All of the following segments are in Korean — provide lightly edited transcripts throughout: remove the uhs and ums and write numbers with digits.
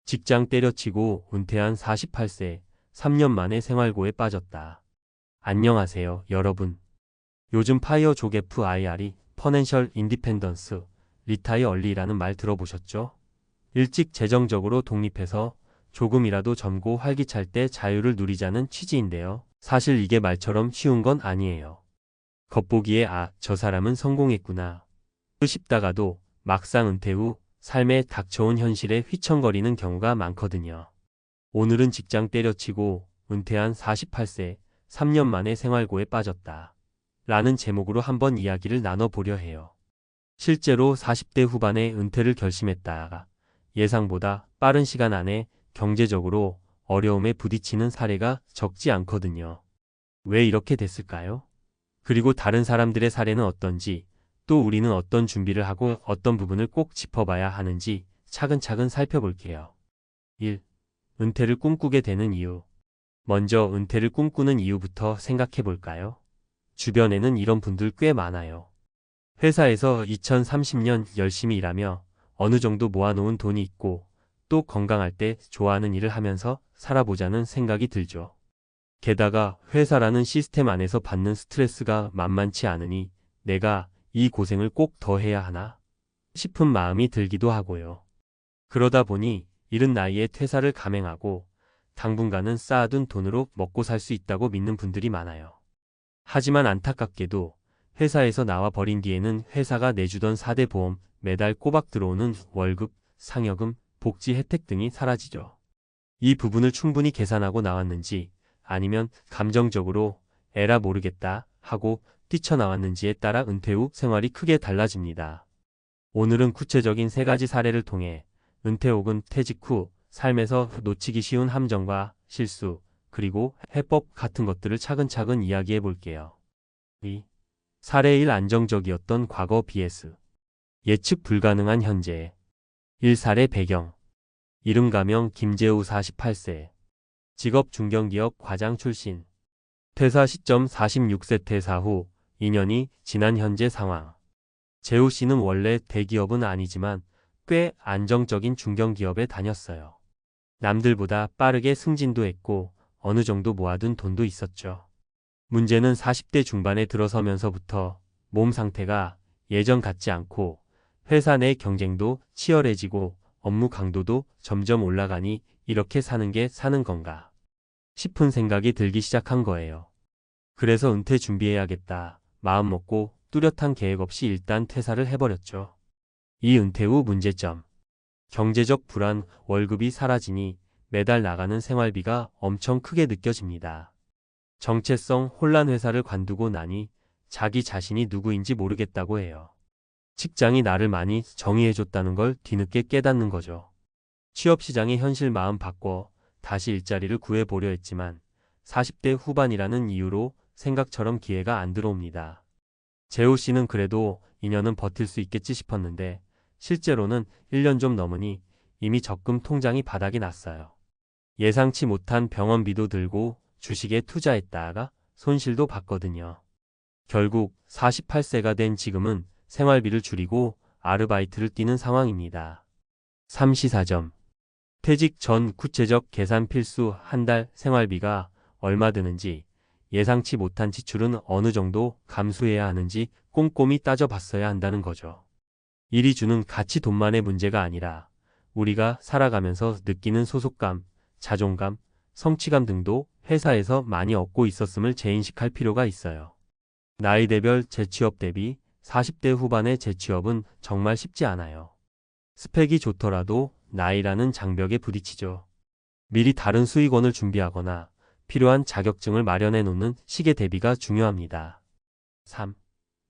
직장 때려치고 은퇴한 48세, 3년 만에 생활고에 빠졌다. 안녕하세요, 여러분. 요즘 파이어 족 FIRE, 퍼넨셜 인디펜던스, 리타이 얼리라는 말 들어보셨죠? 일찍 재정적으로 독립해서 조금이라도 젊고 활기찰 때 자유를 누리자는 취지인데요. 사실 이게 말처럼 쉬운 건 아니에요. 겉보기에 저 사람은 성공했구나 싶다가도 막상 은퇴 후 삶에 닥쳐온 현실에 휘청거리는 경우가 많거든요. 오늘은 직장 때려치고 은퇴한 48세, 3년 만에 생활고에 빠졌다. 라는 제목으로 한번 이야기를 나눠보려 해요. 실제로 40대 후반에 은퇴를 결심했다가 예상보다 빠른 시간 안에 경제적으로 어려움에 부딪히는 사례가 적지 않거든요. 왜 이렇게 됐을까요? 그리고 다른 사람들의 사례는 어떤지, 또 우리는 어떤 준비를 하고 어떤 부분을 꼭 짚어봐야 하는지 차근차근 살펴볼게요. 1. 은퇴를 꿈꾸게 되는 이유. 먼저 은퇴를 꿈꾸는 이유부터 생각해 볼까요? 주변에는 이런 분들 꽤 많아요. 회사에서 2030년 열심히 일하며 어느 정도 모아놓은 돈이 있고 또 건강할 때 좋아하는 일을 하면서 살아보자는 생각이 들죠. 게다가 회사라는 시스템 안에서 받는 스트레스가 만만치 않으니 내가 이 고생을 꼭 더 해야 하나 싶은 마음이 들기도 하고요. 그러다 보니 이른 나이에 퇴사를 감행하고 당분간은 쌓아둔 돈으로 먹고 살 수 있다고 믿는 분들이 많아요. 하지만 안타깝게도 회사에서 나와 버린 뒤에는 회사가 내주던 4대 보험, 매달 꼬박 들어오는 월급, 상여금, 복지 혜택 등이 사라지죠. 이 부분을 충분히 계산하고 나왔는지 아니면 감정적으로 에라 모르겠다 하고 뛰쳐나왔는지에 따라 은퇴 후 생활이 크게 달라집니다. 오늘은 구체적인 3가지 사례를 통해 은퇴 혹은 퇴직 후 삶에서 놓치기 쉬운 함정과 실수, 그리고 해법 같은 것들을 차근차근 이야기해 볼게요. 2. 사례 1. 안정적이었던 과거 vs 예측 불가능한 현재. 1. 사례 배경. 이름 가명 김재우 48세. 직업 중견기업 과장 출신. 퇴사 시점 46세 퇴사 후 2년이 지난 현재 상황. 재우 씨는 원래 대기업은 아니지만 꽤 안정적인 중견기업에 다녔어요. 남들보다 빠르게 승진도 했고 어느 정도 모아둔 돈도 있었죠. 문제는 40대 중반에 들어서면서부터 몸 상태가 예전 같지 않고 회사 내 경쟁도 치열해지고 업무 강도도 점점 올라가니 이렇게 사는 게 사는 건가 싶은 생각이 들기 시작한 거예요. 그래서 은퇴 준비해야겠다 마음 먹고 뚜렷한 계획 없이 일단 퇴사를 해버렸죠. 이 은퇴 후 문제점. 경제적 불안, 월급이 사라지니 매달 나가는 생활비가 엄청 크게 느껴집니다. 정체성 혼란. 회사를 관두고 나니 자기 자신이 누구인지 모르겠다고 해요. 직장이 나를 많이 정의해줬다는 걸 뒤늦게 깨닫는 거죠. 취업시장의 현실. 마음 바꿔 다시 일자리를 구해보려 했지만 40대 후반이라는 이유로 생각처럼 기회가 안 들어옵니다. 재호 씨는 그래도 2년은 버틸 수 있겠지 싶었는데 실제로는 1년 좀 넘으니 이미 적금 통장이 바닥이 났어요. 예상치 못한 병원비도 들고 주식에 투자했다가 손실도 봤거든요. 결국 48세가 된 지금은 생활비를 줄이고 아르바이트를 뛰는 상황입니다. 3. 시사점. 퇴직 전 구체적 계산 필수. 한 달 생활비가 얼마 드는지, 예상치 못한 지출은 어느 정도 감수해야 하는지 꼼꼼히 따져봤어야 한다는 거죠. 일이 주는 가치. 돈만의 문제가 아니라 우리가 살아가면서 느끼는 소속감, 자존감, 성취감 등도 회사에서 많이 얻고 있었음을 재인식할 필요가 있어요. 나이대별 재취업 대비 40대 후반의 재취업은 정말 쉽지 않아요. 스펙이 좋더라도 나이라는 장벽에 부딪히죠. 미리 다른 수익원을 준비하거나 필요한 자격증을 마련해 놓는 시기 대비가 중요합니다. 3.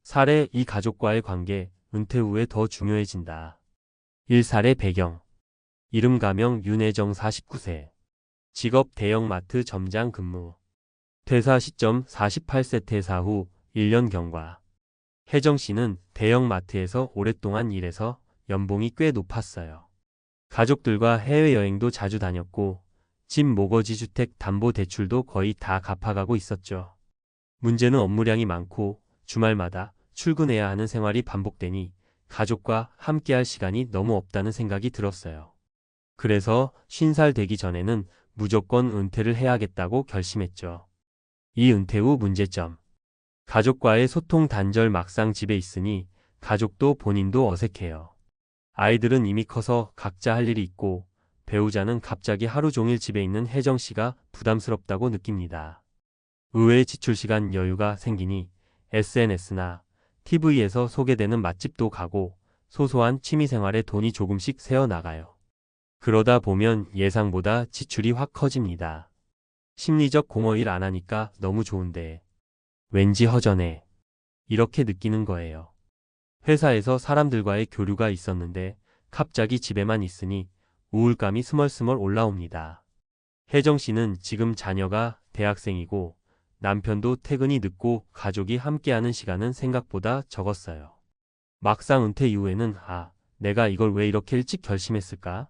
사례 2. 가족과의 관계. 은퇴 후에 더 중요해진다. 1. 사례 배경. 이름 가명 윤혜정 49세. 직업 대형마트 점장 근무. 퇴사 시점 48세. 퇴사 후 1년 경과. 혜정 씨는 대형마트에서 오랫동안 일해서 연봉이 꽤 높았어요. 가족들과 해외여행도 자주 다녔고 집 모거지 주택 담보 대출도 거의 다 갚아가고 있었죠. 문제는 업무량이 많고 주말마다 출근해야 하는 생활이 반복되니 가족과 함께할 시간이 너무 없다는 생각이 들었어요. 그래서 50살 되기 전에는 무조건 은퇴를 해야겠다고 결심했죠. 이 은퇴 후 문제점. 가족과의 소통 단절. 막상 집에 있으니 가족도 본인도 어색해요. 아이들은 이미 커서 각자 할 일이 있고 배우자는 갑자기 하루 종일 집에 있는 혜정 씨가 부담스럽다고 느낍니다. 의외의 지출 시간 여유가 생기니 SNS나 TV에서 소개되는 맛집도 가고 소소한 취미생활에 돈이 조금씩 새어나가요. 그러다 보면 예상보다 지출이 확 커집니다. 심리적 공허. 일 안 하니까 너무 좋은데 왠지 허전해. 이렇게 느끼는 거예요. 회사에서 사람들과의 교류가 있었는데 갑자기 집에만 있으니 우울감이 스멀스멀 올라옵니다. 혜정 씨는 지금 자녀가 대학생이고 남편도 퇴근이 늦고 가족이 함께하는 시간은 생각보다 적었어요. 막상 은퇴 이후에는 내가 이걸 왜 이렇게 일찍 결심했을까?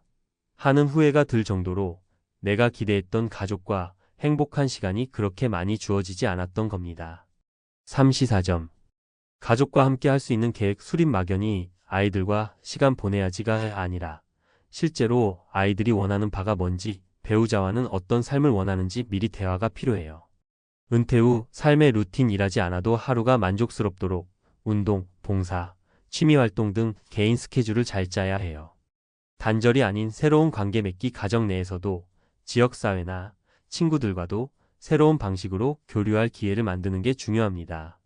하는 후회가 들 정도로 내가 기대했던 가족과 행복한 시간이 그렇게 많이 주어지지 않았던 겁니다. 3시사점. 가족과 함께 할 수 있는 계획 수립. 막연히 아이들과 시간 보내야지가 아니라 실제로 아이들이 원하는 바가 뭔지, 배우자와는 어떤 삶을 원하는지 미리 대화가 필요해요. 은퇴 후 삶의 루틴. 일하지 않아도 하루가 만족스럽도록 운동, 봉사, 취미활동 등 개인 스케줄을 잘 짜야 해요. 단절이 아닌 새로운 관계 맺기. 가정 내에서도 지역사회나 친구들과도 새로운 방식으로 교류할 기회를 만드는 게 중요합니다.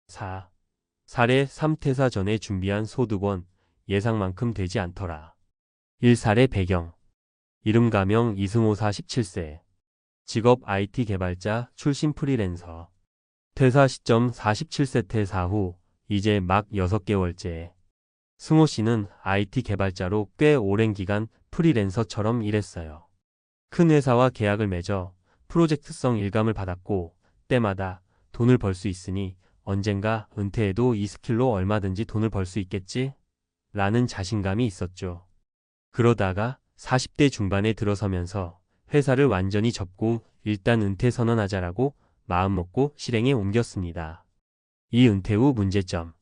4. 사례. 3. 퇴사 전에 준비한 소득원 예상만큼 되지 않더라. 1. 사례 배경. 이름 가명 이승호. 47세. 직업 IT 개발자, 출신 프리랜서. 퇴사 시점 47세. 퇴사 후 이제 막 6개월째. 승호 씨는 IT 개발자로 꽤 오랜 기간 프리랜서처럼 일했어요. 큰 회사와 계약을 맺어 프로젝트성 일감을 받았고 때마다 돈을 벌 수 있으니 언젠가 은퇴해도 이 스킬로 얼마든지 돈을 벌 수 있겠지? 라는 자신감이 있었죠. 그러다가 40대 중반에 들어서면서 회사를 완전히 접고 일단 은퇴 선언하자라고 마음먹고 실행에 옮겼습니다. 이 은퇴 후 문제점.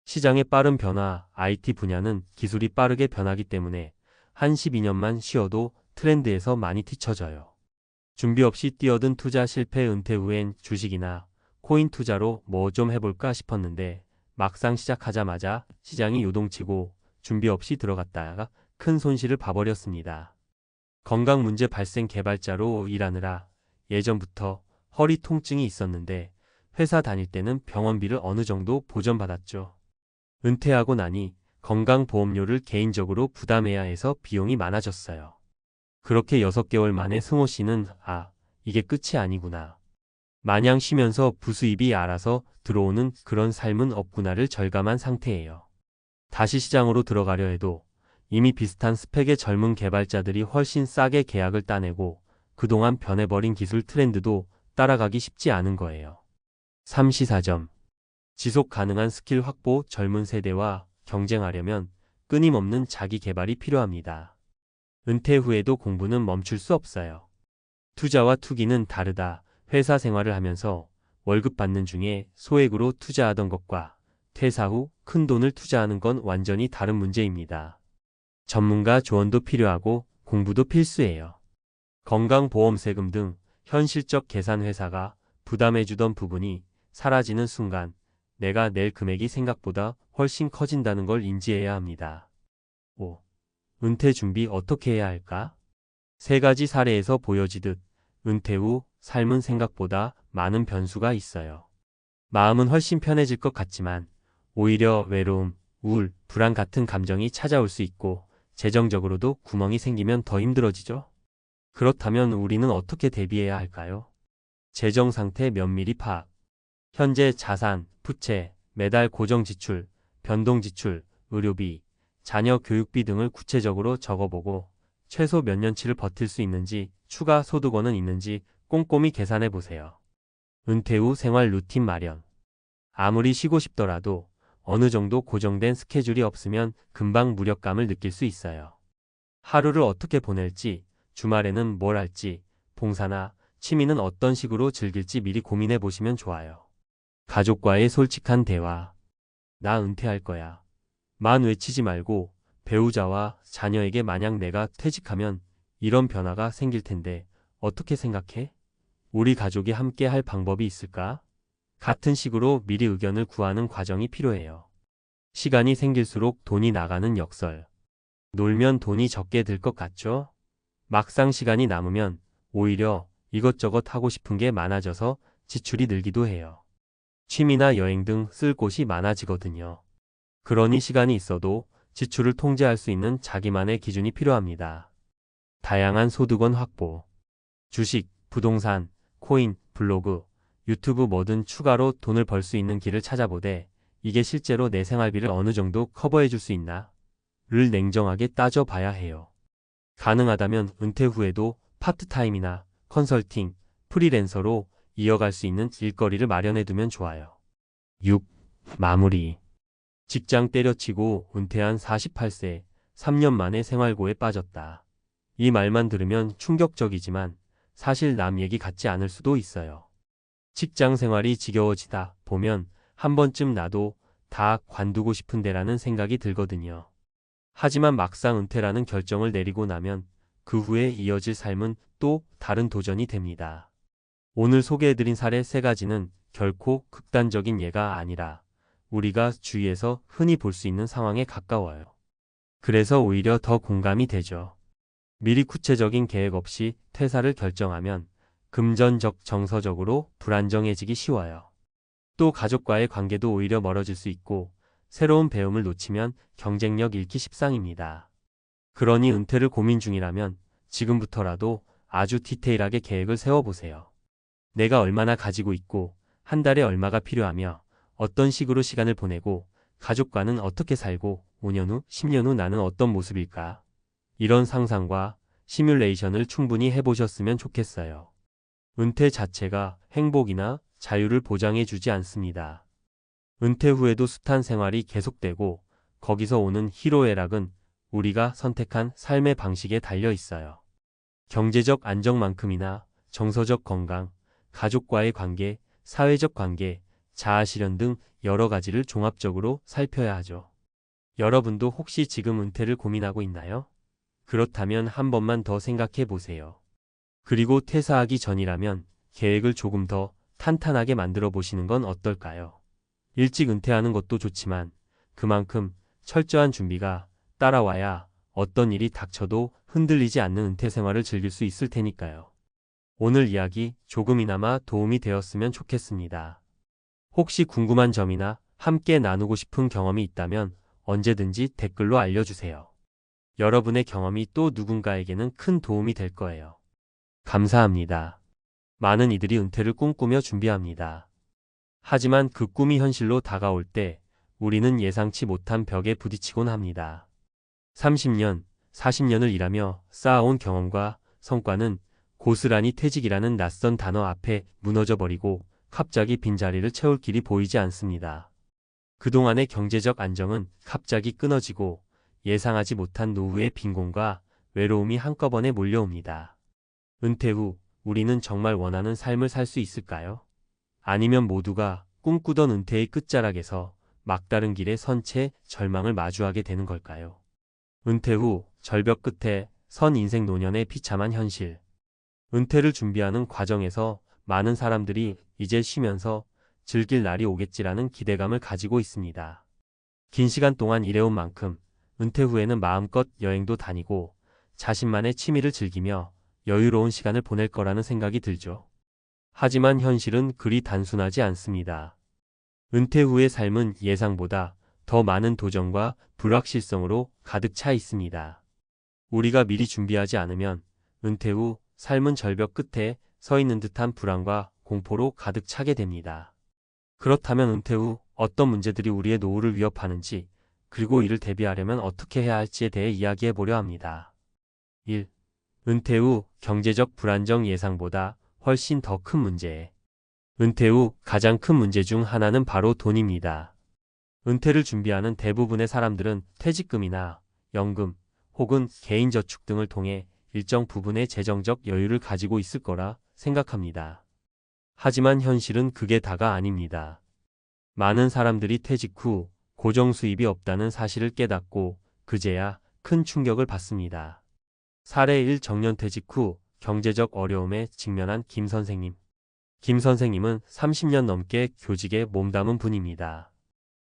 시장의 빠른 변화. IT 분야는 기술이 빠르게 변하기 때문에 한 12년만 쉬어도 트렌드에서 많이 뒤처져요. 준비 없이 뛰어든 투자 실패. 은퇴 후엔 주식이나 코인 투자로 뭐 좀 해볼까 싶었는데 막상 시작하자마자 시장이 요동치고 준비 없이 들어갔다가 큰 손실을 봐버렸습니다. 건강 문제 발생. 개발자로 일하느라 예전부터 허리 통증이 있었는데 회사 다닐 때는 병원비를 어느 정도 보전받았죠. 은퇴하고 나니 건강보험료를 개인적으로 부담해야 해서 비용이 많아졌어요. 그렇게 6개월 만에 승호 씨는 이게 끝이 아니구나. 마냥 쉬면서 부수입이 알아서 들어오는 그런 삶은 없구나를 절감한 상태예요. 다시 시장으로 들어가려 해도 이미 비슷한 스펙의 젊은 개발자들이 훨씬 싸게 계약을 따내고 그동안 변해버린 기술 트렌드도 따라가기 쉽지 않은 거예요. 3시사점. 지속 가능한 스킬 확보. 젊은 세대와 경쟁하려면 끊임없는 자기 개발이 필요합니다. 은퇴 후에도 공부는 멈출 수 없어요. 투자와 투기는 다르다. 회사 생활을 하면서 월급 받는 중에 소액으로 투자하던 것과 퇴사 후 큰 돈을 투자하는 건 완전히 다른 문제입니다. 전문가 조언도 필요하고 공부도 필수예요. 건강보험, 세금 등 현실적 계산. 회사가 부담해주던 부분이 사라지는 순간 내가 낼 금액이 생각보다 훨씬 커진다는 걸 인지해야 합니다. 5. 은퇴 준비 어떻게 해야 할까? 3가지 사례에서 보여지듯 은퇴 후 삶은 생각보다 많은 변수가 있어요. 마음은 훨씬 편해질 것 같지만 오히려 외로움, 우울, 불안 같은 감정이 찾아올 수 있고 재정적으로도 구멍이 생기면 더 힘들어지죠. 그렇다면 우리는 어떻게 대비해야 할까요? 재정 상태 면밀히 파악. 현재 자산, 부채, 매달 고정 지출, 변동 지출, 의료비, 자녀 교육비 등을 구체적으로 적어보고 최소 몇 년치를 버틸 수 있는지, 추가 소득원은 있는지 꼼꼼히 계산해 보세요. 은퇴 후 생활 루틴 마련. 아무리 쉬고 싶더라도 어느 정도 고정된 스케줄이 없으면 금방 무력감을 느낄 수 있어요. 하루를 어떻게 보낼지, 주말에는 뭘 할지, 봉사나 취미는 어떤 식으로 즐길지 미리 고민해 보시면 좋아요. 가족과의 솔직한 대화. 나 은퇴할 거야. 만 외치지 말고 배우자와 자녀에게 만약 내가 퇴직하면 이런 변화가 생길 텐데 어떻게 생각해? 우리 가족이 함께 할 방법이 있을까? 같은 식으로 미리 의견을 구하는 과정이 필요해요. 시간이 생길수록 돈이 나가는 역설. 놀면 돈이 적게 들 것 같죠? 막상 시간이 남으면 오히려 이것저것 하고 싶은 게 많아져서 지출이 늘기도 해요. 취미나 여행 등 쓸 곳이 많아지거든요. 그러니 시간이 있어도 지출을 통제할 수 있는 자기만의 기준이 필요합니다. 다양한 소득원 확보. 주식, 부동산, 코인, 블로그, 유튜브 뭐든 추가로 돈을 벌 수 있는 길을 찾아보되 이게 실제로 내 생활비를 어느 정도 커버해 줄 수 있나? 를 냉정하게 따져봐야 해요. 가능하다면 은퇴 후에도 파트타임이나 컨설팅, 프리랜서로 이어갈 수 있는 일거리를 마련해 두면 좋아요. 6. 마무리. 직장 때려치고 은퇴한 48세, 3년 만에 생활고에 빠졌다. 이 말만 들으면 충격적이지만 사실 남 얘기 같지 않을 수도 있어요. 직장 생활이 지겨워지다 보면 한 번쯤 나도 다 관두고 싶은데라는 생각이 들거든요. 하지만 막상 은퇴라는 결정을 내리고 나면 그 후에 이어질 삶은 또 다른 도전이 됩니다. 오늘 소개해드린 사례 3가지는 결코 극단적인 예가 아니라 우리가 주위에서 흔히 볼 수 있는 상황에 가까워요. 그래서 오히려 더 공감이 되죠. 미리 구체적인 계획 없이 퇴사를 결정하면 금전적, 정서적으로 불안정해지기 쉬워요. 또 가족과의 관계도 오히려 멀어질 수 있고 새로운 배움을 놓치면 경쟁력 잃기 십상입니다. 그러니 은퇴를 고민 중이라면 지금부터라도 아주 디테일하게 계획을 세워보세요. 내가 얼마나 가지고 있고 한 달에 얼마가 필요하며 어떤 식으로 시간을 보내고 가족과는 어떻게 살고 5년 후, 10년 후 나는 어떤 모습일까? 이런 상상과 시뮬레이션을 충분히 해보셨으면 좋겠어요. 은퇴 자체가 행복이나 자유를 보장해 주지 않습니다. 은퇴 후에도 숱한 생활이 계속되고 거기서 오는 희로애락은 우리가 선택한 삶의 방식에 달려 있어요. 경제적 안정만큼이나 정서적 건강, 가족과의 관계, 사회적 관계, 자아실현 등 여러 가지를 종합적으로 살펴야 하죠. 여러분도 혹시 지금 은퇴를 고민하고 있나요? 그렇다면 한 번만 더 생각해 보세요. 그리고 퇴사하기 전이라면 계획을 조금 더 탄탄하게 만들어 보시는 건 어떨까요? 일찍 은퇴하는 것도 좋지만 그만큼 철저한 준비가 따라와야 어떤 일이 닥쳐도 흔들리지 않는 은퇴 생활을 즐길 수 있을 테니까요. 오늘 이야기 조금이나마 도움이 되었으면 좋겠습니다. 혹시 궁금한 점이나 함께 나누고 싶은 경험이 있다면 언제든지 댓글로 알려주세요. 여러분의 경험이 또 누군가에게는 큰 도움이 될 거예요. 감사합니다. 많은 이들이 은퇴를 꿈꾸며 준비합니다. 하지만 그 꿈이 현실로 다가올 때 우리는 예상치 못한 벽에 부딪히곤 합니다. 30년, 40년을 일하며 쌓아온 경험과 성과는 고스란히 퇴직이라는 낯선 단어 앞에 무너져버리고 갑자기 빈자리를 채울 길이 보이지 않습니다. 그동안의 경제적 안정은 갑자기 끊어지고 예상하지 못한 노후의 빈곤과 외로움이 한꺼번에 몰려옵니다. 은퇴 후 우리는 정말 원하는 삶을 살 수 있을까요? 아니면 모두가 꿈꾸던 은퇴의 끝자락에서 막다른 길에 선 채 절망을 마주하게 되는 걸까요? 은퇴 후 절벽 끝에 선 인생 노년의 비참한 현실. 은퇴를 준비하는 과정에서 많은 사람들이 이제 쉬면서 즐길 날이 오겠지라는 기대감을 가지고 있습니다. 긴 시간 동안 일해온 만큼 은퇴 후에는 마음껏 여행도 다니고 자신만의 취미를 즐기며 여유로운 시간을 보낼 거라는 생각이 들죠. 하지만 현실은 그리 단순하지 않습니다. 은퇴 후의 삶은 예상보다 더 많은 도전과 불확실성으로 가득 차 있습니다. 우리가 미리 준비하지 않으면 은퇴 후 삶은 절벽 끝에 서 있는 듯한 불안과 공포로 가득 차게 됩니다. 그렇다면 은퇴 후 어떤 문제들이 우리의 노후를 위협하는지 그리고 이를 대비하려면 어떻게 해야 할지에 대해 이야기해 보려 합니다. 1. 은퇴 후 경제적 불안정 예상보다 훨씬 더 큰 문제. 은퇴 후 가장 큰 문제 중 하나는 바로 돈입니다. 은퇴를 준비하는 대부분의 사람들은 퇴직금이나 연금 혹은 개인저축 등을 통해 일정 부분의 재정적 여유를 가지고 있을 거라 생각합니다. 하지만 현실은 그게 다가 아닙니다. 많은 사람들이 퇴직 후 고정 수입이 없다는 사실을 깨닫고 그제야 큰 충격을 받습니다. 사례 1 정년퇴직 후 경제적 어려움에 직면한 김 선생님. 김 선생님은 30년 넘게 교직에 몸담은 분입니다.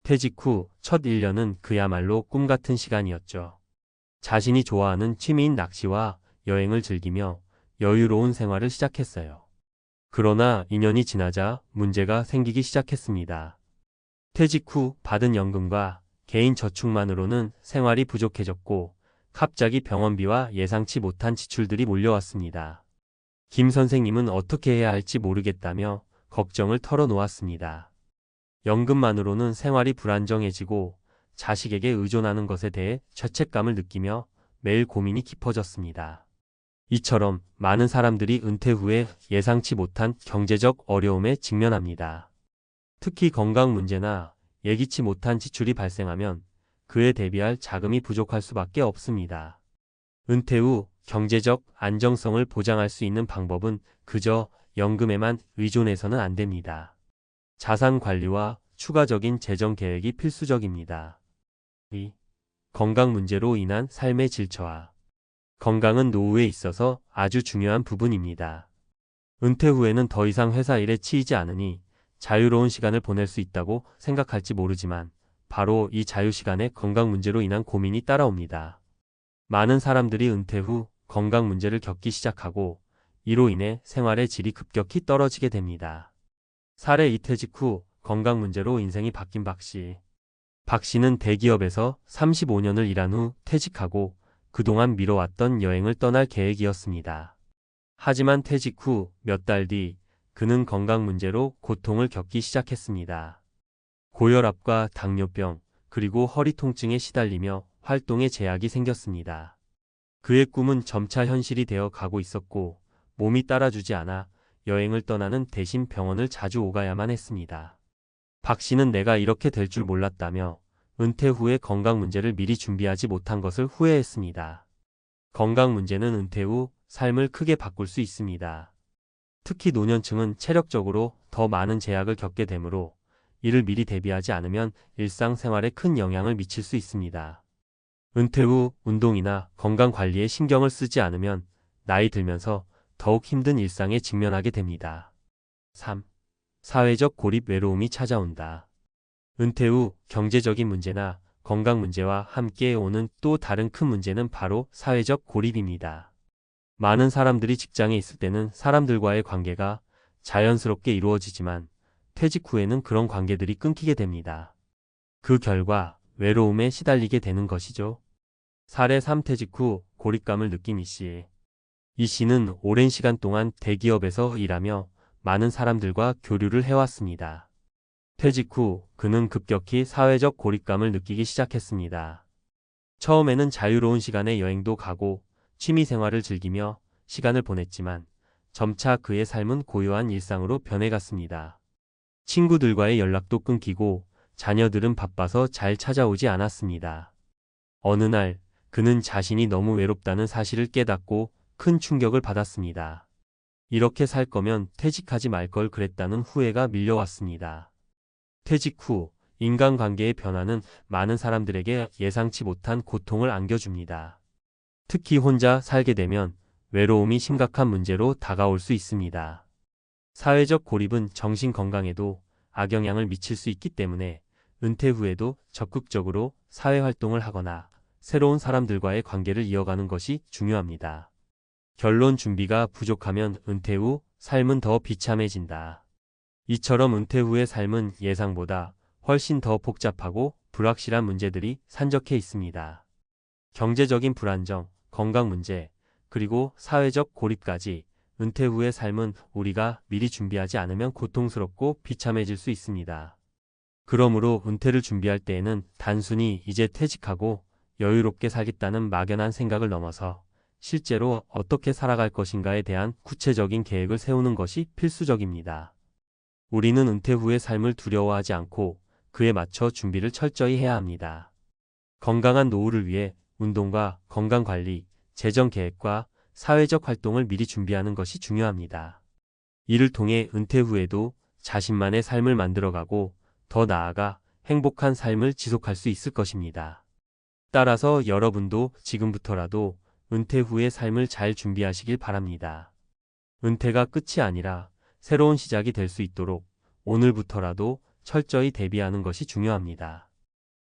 퇴직 후 첫 1년은 그야말로 꿈 같은 시간이었죠. 자신이 좋아하는 취미인 낚시와 여행을 즐기며 여유로운 생활을 시작했어요. 그러나 2년이 지나자 문제가 생기기 시작했습니다. 퇴직 후 받은 연금과 개인 저축만으로는 생활이 부족해졌고 갑자기 병원비와 예상치 못한 지출들이 몰려왔습니다. 김 선생님은 어떻게 해야 할지 모르겠다며 걱정을 털어놓았습니다. 연금만으로는 생활이 불안정해지고 자식에게 의존하는 것에 대해 죄책감을 느끼며 매일 고민이 깊어졌습니다. 이처럼 많은 사람들이 은퇴 후에 예상치 못한 경제적 어려움에 직면합니다. 특히 건강 문제나 예기치 못한 지출이 발생하면 그에 대비할 자금이 부족할 수밖에 없습니다. 은퇴 후 경제적 안정성을 보장할 수 있는 방법은 그저 연금에만 의존해서는 안 됩니다. 자산 관리와 추가적인 재정 계획이 필수적입니다. 2. 건강 문제로 인한 삶의 질 저하. 건강은 노후에 있어서 아주 중요한 부분입니다. 은퇴 후에는 더 이상 회사 일에 치이지 않으니 자유로운 시간을 보낼 수 있다고 생각할지 모르지만 바로 이 자유 시간에 건강 문제로 인한 고민이 따라옵니다. 많은 사람들이 은퇴 후 건강 문제를 겪기 시작하고 이로 인해 생활의 질이 급격히 떨어지게 됩니다. 사례 2 퇴직 후 건강 문제로 인생이 바뀐 박 씨. 박 씨는 대기업에서 35년을 일한 후 퇴직하고 그동안 미뤄왔던 여행을 떠날 계획이었습니다. 하지만 퇴직 후 몇 달 뒤 그는 건강 문제로 고통을 겪기 시작했습니다. 고혈압과 당뇨병, 그리고 허리 통증에 시달리며 활동에 제약이 생겼습니다. 그의 꿈은 점차 현실이 되어 가고 있었고 몸이 따라주지 않아 여행을 떠나는 대신 병원을 자주 오가야만 했습니다. 박 씨는 내가 이렇게 될 줄 몰랐다며 은퇴 후에 건강 문제를 미리 준비하지 못한 것을 후회했습니다. 건강 문제는 은퇴 후 삶을 크게 바꿀 수 있습니다. 특히 노년층은 체력적으로 더 많은 제약을 겪게 되므로 이를 미리 대비하지 않으면 일상생활에 큰 영향을 미칠 수 있습니다. 은퇴 후 운동이나 건강 관리에 신경을 쓰지 않으면 나이 들면서 더욱 힘든 일상에 직면하게 됩니다. 3. 사회적 고립 외로움이 찾아온다. 은퇴 후 경제적인 문제나 건강 문제와 함께 오는 또 다른 큰 문제는 바로 사회적 고립입니다. 많은 사람들이 직장에 있을 때는 사람들과의 관계가 자연스럽게 이루어지지만 퇴직 후에는 그런 관계들이 끊기게 됩니다. 그 결과 외로움에 시달리게 되는 것이죠. 사례 3 퇴직 후 고립감을 느낀 이 씨. 이 씨는 오랜 시간 동안 대기업에서 일하며 많은 사람들과 교류를 해왔습니다. 퇴직 후 그는 급격히 사회적 고립감을 느끼기 시작했습니다. 처음에는 자유로운 시간에 여행도 가고 취미 생활을 즐기며 시간을 보냈지만 점차 그의 삶은 고요한 일상으로 변해갔습니다. 친구들과의 연락도 끊기고 자녀들은 바빠서 잘 찾아오지 않았습니다. 어느 날 그는 자신이 너무 외롭다는 사실을 깨닫고 큰 충격을 받았습니다. 이렇게 살 거면 퇴직하지 말 걸 그랬다는 후회가 밀려왔습니다. 퇴직 후 인간관계의 변화는 많은 사람들에게 예상치 못한 고통을 안겨줍니다. 특히 혼자 살게 되면 외로움이 심각한 문제로 다가올 수 있습니다. 사회적 고립은 정신 건강에도 악영향을 미칠 수 있기 때문에 은퇴 후에도 적극적으로 사회활동을 하거나 새로운 사람들과의 관계를 이어가는 것이 중요합니다. 결론 준비가 부족하면 은퇴 후 삶은 더 비참해진다. 이처럼 은퇴 후의 삶은 예상보다 훨씬 더 복잡하고 불확실한 문제들이 산적해 있습니다. 경제적인 불안정, 건강 문제, 그리고 사회적 고립까지 은퇴 후의 삶은 우리가 미리 준비하지 않으면 고통스럽고 비참해질 수 있습니다. 그러므로 은퇴를 준비할 때에는 단순히 이제 퇴직하고 여유롭게 살겠다는 막연한 생각을 넘어서 실제로 어떻게 살아갈 것인가에 대한 구체적인 계획을 세우는 것이 필수적입니다. 우리는 은퇴 후의 삶을 두려워하지 않고 그에 맞춰 준비를 철저히 해야 합니다. 건강한 노후를 위해 운동과 건강관리, 재정 계획과 사회적 활동을 미리 준비하는 것이 중요합니다. 이를 통해 은퇴 후에도 자신만의 삶을 만들어가고 더 나아가 행복한 삶을 지속할 수 있을 것입니다. 따라서 여러분도 지금부터라도 은퇴 후의 삶을 잘 준비하시길 바랍니다. 은퇴가 끝이 아니라 새로운 시작이 될 수 있도록 오늘부터라도 철저히 대비하는 것이 중요합니다.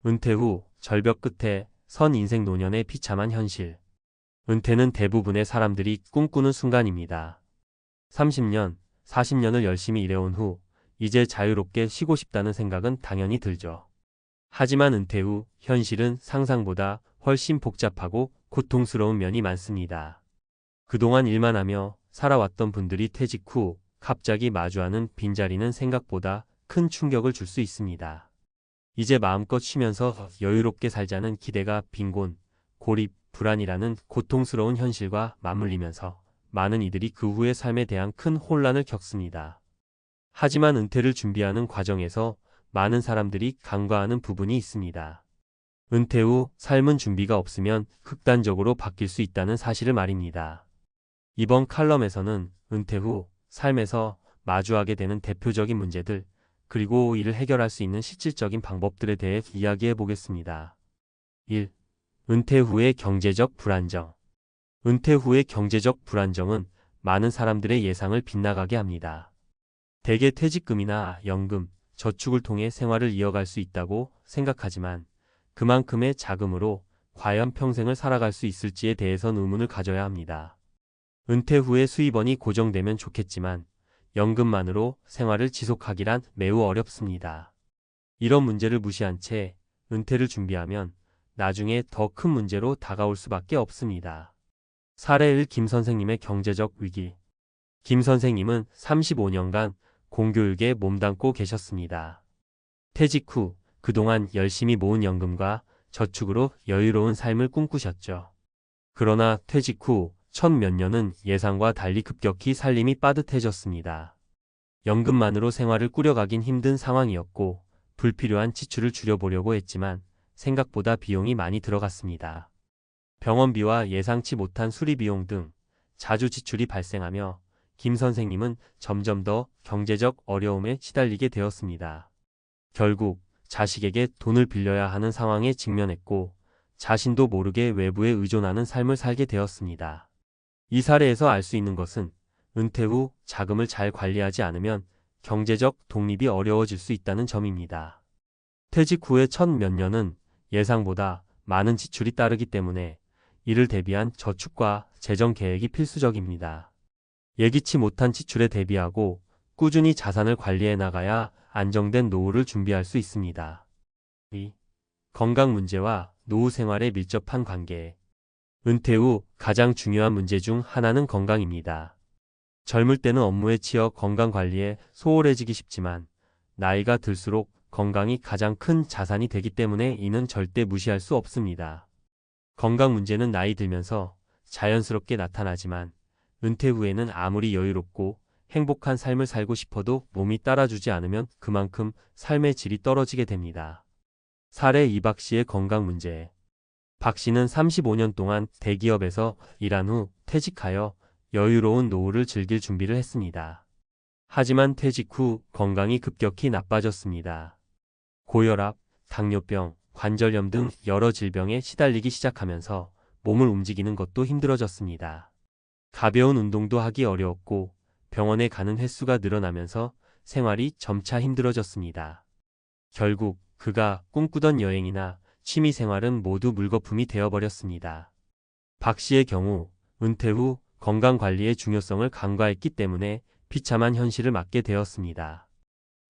은퇴 후 절벽 끝에 선 인생 노년의 비참한 현실. 은퇴는 대부분의 사람들이 꿈꾸는 순간입니다. 30년, 40년을 열심히 일해온 후 이제 자유롭게 쉬고 싶다는 생각은 당연히 들죠. 하지만 은퇴 후 현실은 상상보다 훨씬 복잡하고 고통스러운 면이 많습니다. 그동안 일만 하며 살아왔던 분들이 퇴직 후 갑자기 마주하는 빈자리는 생각보다 큰 충격을 줄 수 있습니다. 이제 마음껏 쉬면서 여유롭게 살자는 기대가 빈곤, 고립, 불안이라는 고통스러운 현실과 맞물리면서 많은 이들이 그 후의 삶에 대한 큰 혼란을 겪습니다. 하지만 은퇴를 준비하는 과정에서 많은 사람들이 간과하는 부분이 있습니다. 은퇴 후 삶은 준비가 없으면 극단적으로 바뀔 수 있다는 사실을 말입니다. 이번 칼럼에서는 은퇴 후 삶에서 마주하게 되는 대표적인 문제들, 그리고 이를 해결할 수 있는 실질적인 방법들에 대해 이야기해 보겠습니다. 1. 은퇴 후의 경제적 불안정. 은퇴 후의 경제적 불안정은 많은 사람들의 예상을 빗나가게 합니다. 대개 퇴직금이나 연금, 저축을 통해 생활을 이어갈 수 있다고 생각하지만 그만큼의 자금으로 과연 평생을 살아갈 수 있을지에 대해선 의문을 가져야 합니다. 은퇴 후에 수입원이 고정되면 좋겠지만 연금만으로 생활을 지속하기란 매우 어렵습니다. 이런 문제를 무시한 채 은퇴를 준비하면 나중에 더 큰 문제로 다가올 수밖에 없습니다. 사례 1. 김 선생님의 경제적 위기. 김 선생님은 35년간 공교육에 몸담고 계셨습니다. 퇴직 후 그동안 열심히 모은 연금과 저축으로 여유로운 삶을 꿈꾸셨죠. 그러나 퇴직 후 첫 몇 년은 예상과 달리 급격히 살림이 빠듯해졌습니다. 연금만으로 생활을 꾸려가긴 힘든 상황이었고 불필요한 지출을 줄여보려고 했지만 생각보다 비용이 많이 들어갔습니다. 병원비와 예상치 못한 수리비용 등 자주 지출이 발생하며 김 선생님은 점점 더 경제적 어려움에 시달리게 되었습니다. 결국 자식에게 돈을 빌려야 하는 상황에 직면했고 자신도 모르게 외부에 의존하는 삶을 살게 되었습니다. 이 사례에서 알 수 있는 것은 은퇴 후 자금을 잘 관리하지 않으면 경제적 독립이 어려워질 수 있다는 점입니다. 퇴직 후의 첫 몇 년은 예상보다 많은 지출이 따르기 때문에 이를 대비한 저축과 재정 계획이 필수적입니다. 예기치 못한 지출에 대비하고 꾸준히 자산을 관리해 나가야 안정된 노후를 준비할 수 있습니다. 2. 건강 문제와 노후 생활에 밀접한 관계. 은퇴 후 가장 중요한 문제 중 하나는 건강입니다. 젊을 때는 업무에 치여 건강 관리에 소홀해지기 쉽지만 나이가 들수록 건강이 가장 큰 자산이 되기 때문에 이는 절대 무시할 수 없습니다. 건강 문제는 나이 들면서 자연스럽게 나타나지만 은퇴 후에는 아무리 여유롭고 행복한 삶을 살고 싶어도 몸이 따라주지 않으면 그만큼 삶의 질이 떨어지게 됩니다. 사례 2. 박 씨의 건강 문제. 박 씨는 35년 동안 대기업에서 일한 후 퇴직하여 여유로운 노후를 즐길 준비를 했습니다. 하지만 퇴직 후 건강이 급격히 나빠졌습니다. 고혈압, 당뇨병, 관절염 등 여러 질병에 시달리기 시작하면서 몸을 움직이는 것도 힘들어졌습니다. 가벼운 운동도 하기 어려웠고 병원에 가는 횟수가 늘어나면서 생활이 점차 힘들어졌습니다. 결국 그가 꿈꾸던 여행이나 취미 생활은 모두 물거품이 되어버렸습니다. 박 씨의 경우 은퇴 후 건강관리의 중요성을 간과했기 때문에 비참한 현실을 맞게 되었습니다.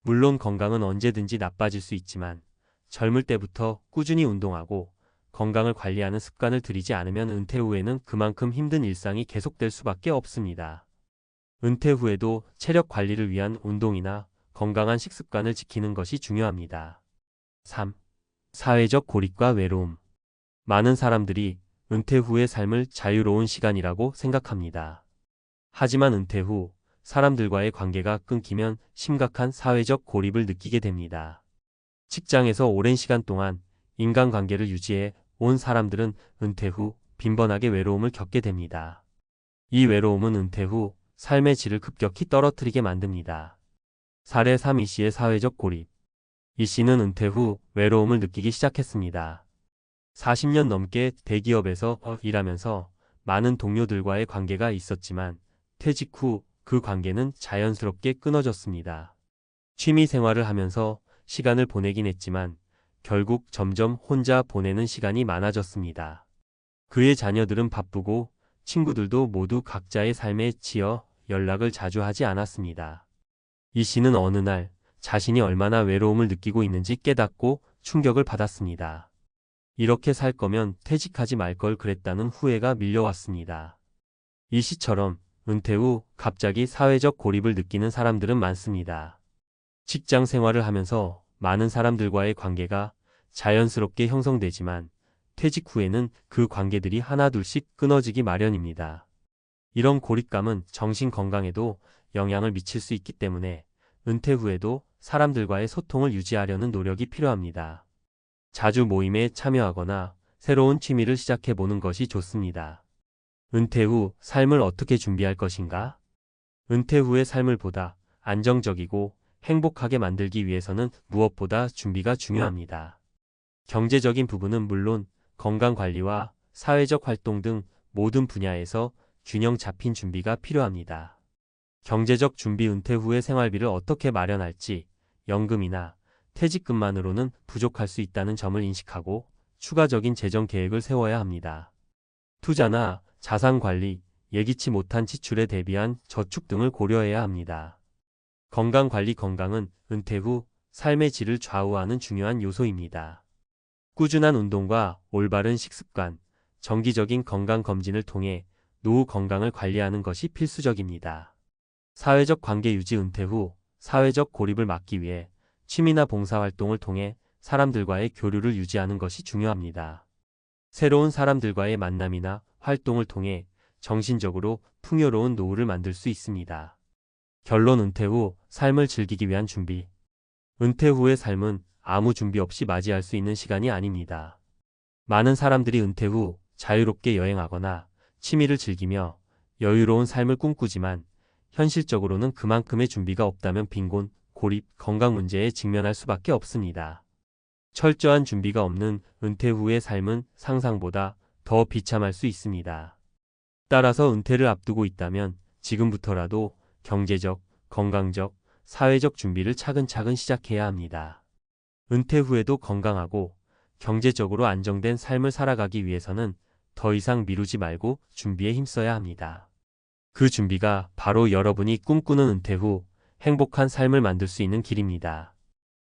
물론 건강은 언제든지 나빠질 수 있지만 젊을 때부터 꾸준히 운동하고 건강을 관리하는 습관을 들이지 않으면 은퇴 후에는 그만큼 힘든 일상이 계속될 수밖에 없습니다. 은퇴 후에도 체력 관리를 위한 운동이나 건강한 식습관을 지키는 것이 중요합니다. 3. 사회적 고립과 외로움. 많은 사람들이 은퇴 후의 삶을 자유로운 시간이라고 생각합니다. 하지만 은퇴 후 사람들과의 관계가 끊기면 심각한 사회적 고립을 느끼게 됩니다. 직장에서 오랜 시간 동안 인간관계를 유지해 온 사람들은 은퇴 후 빈번하게 외로움을 겪게 됩니다. 이 외로움은 은퇴 후 삶의 질을 급격히 떨어뜨리게 만듭니다. 사례 3. 이 씨의 사회적 고립. 이 씨는 은퇴 후 외로움을 느끼기 시작했습니다. 40년 넘게 대기업에서 일하면서 많은 동료들과의 관계가 있었지만 퇴직 후 그 관계는 자연스럽게 끊어졌습니다. 취미 생활을 하면서 시간을 보내긴 했지만 결국 점점 혼자 보내는 시간이 많아졌습니다. 그의 자녀들은 바쁘고 친구들도 모두 각자의 삶에 치여 연락을 자주 하지 않았습니다. 이 씨는 어느 날 자신이 얼마나 외로움을 느끼고 있는지 깨닫고 충격을 받았습니다. 이렇게 살 거면 퇴직하지 말 걸 그랬다는 후회가 밀려왔습니다. 이 씨처럼 은퇴 후 갑자기 사회적 고립을 느끼는 사람들은 많습니다. 직장 생활을 하면서 많은 사람들과의 관계가 자연스럽게 형성되지만 퇴직 후에는 그 관계들이 하나둘씩 끊어지기 마련입니다. 이런 고립감은 정신 건강에도 영향을 미칠 수 있기 때문에 은퇴 후에도 사람들과의 소통을 유지하려는 노력이 필요합니다. 자주 모임에 참여하거나 새로운 취미를 시작해보는 것이 좋습니다. 은퇴 후 삶을 어떻게 준비할 것인가? 은퇴 후의 삶을 보다 안정적이고 행복하게 만들기 위해서는 무엇보다 준비가 중요합니다. 경제적인 부분은 물론 건강관리와 사회적 활동 등 모든 분야에서 균형 잡힌 준비가 필요합니다. 경제적 준비. 은퇴 후의 생활비를 어떻게 마련할지, 연금이나 퇴직금만으로는 부족할 수 있다는 점을 인식하고 추가적인 재정 계획을 세워야 합니다. 투자나 자산 관리, 예기치 못한 지출에 대비한 저축 등을 고려해야 합니다. 건강 관리. 건강은 은퇴 후 삶의 질을 좌우하는 중요한 요소입니다. 꾸준한 운동과 올바른 식습관, 정기적인 건강검진을 통해 노후 건강을 관리하는 것이 필수적입니다. 사회적 관계 유지. 은퇴 후 사회적 고립을 막기 위해 취미나 봉사활동을 통해 사람들과의 교류를 유지하는 것이 중요합니다. 새로운 사람들과의 만남이나 활동을 통해 정신적으로 풍요로운 노후를 만들 수 있습니다. 결론. 은퇴 후 삶을 즐기기 위한 준비. 은퇴 후의 삶은 아무 준비 없이 맞이할 수 있는 시간이 아닙니다. 많은 사람들이 은퇴 후 자유롭게 여행하거나 취미를 즐기며 여유로운 삶을 꿈꾸지만 현실적으로는 그만큼의 준비가 없다면 빈곤, 고립, 건강 문제에 직면할 수밖에 없습니다. 철저한 준비가 없는 은퇴 후의 삶은 상상보다 더 비참할 수 있습니다. 따라서 은퇴를 앞두고 있다면 지금부터라도 경제적, 건강적, 사회적 준비를 차근차근 시작해야 합니다. 은퇴 후에도 건강하고 경제적으로 안정된 삶을 살아가기 위해서는 더 이상 미루지 말고 준비에 힘써야 합니다. 그 준비가 바로 여러분이 꿈꾸는 은퇴 후 행복한 삶을 만들 수 있는 길입니다.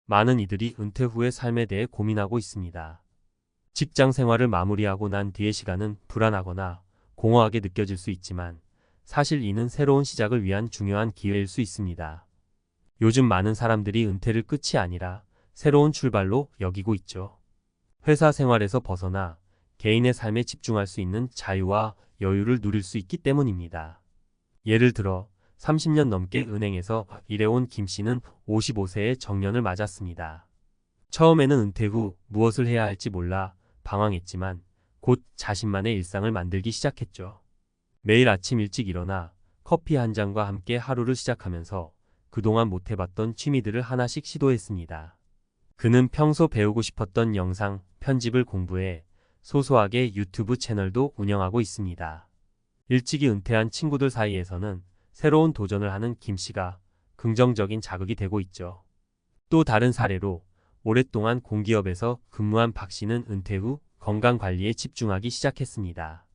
많은 이들이 은퇴 후의 삶에 대해 고민하고 있습니다. 직장 생활을 마무리하고 난 뒤의 시간은 불안하거나 공허하게 느껴질 수 있지만 사실 이는 새로운 시작을 위한 중요한 기회일 수 있습니다. 요즘 많은 사람들이 은퇴를 끝이 아니라 새로운 출발로 여기고 있죠. 회사 생활에서 벗어나 개인의 삶에 집중할 수 있는 자유와 여유를 누릴 수 있기 때문입니다. 예를 들어 30년 넘게 은행에서 일해온 김 씨는 55세의 정년을 맞았습니다. 처음에는 은퇴 후 무엇을 해야 할지 몰라 방황했지만 곧 자신만의 일상을 만들기 시작했죠. 매일 아침 일찍 일어나 커피 한 잔과 함께 하루를 시작하면서 그동안 못 해봤던 취미들을 하나씩 시도했습니다. 그는 평소 배우고 싶었던 영상, 편집을 공부해 소소하게 유튜브 채널도 운영하고 있습니다. 일찍이 은퇴한 친구들 사이에서는 새로운 도전을 하는 김 씨가 긍정적인 자극이 되고 있죠. 또 다른 사례로 오랫동안 공기업에서 근무한 박 씨는 은퇴 후 건강관리에 집중하기 시작했습니다.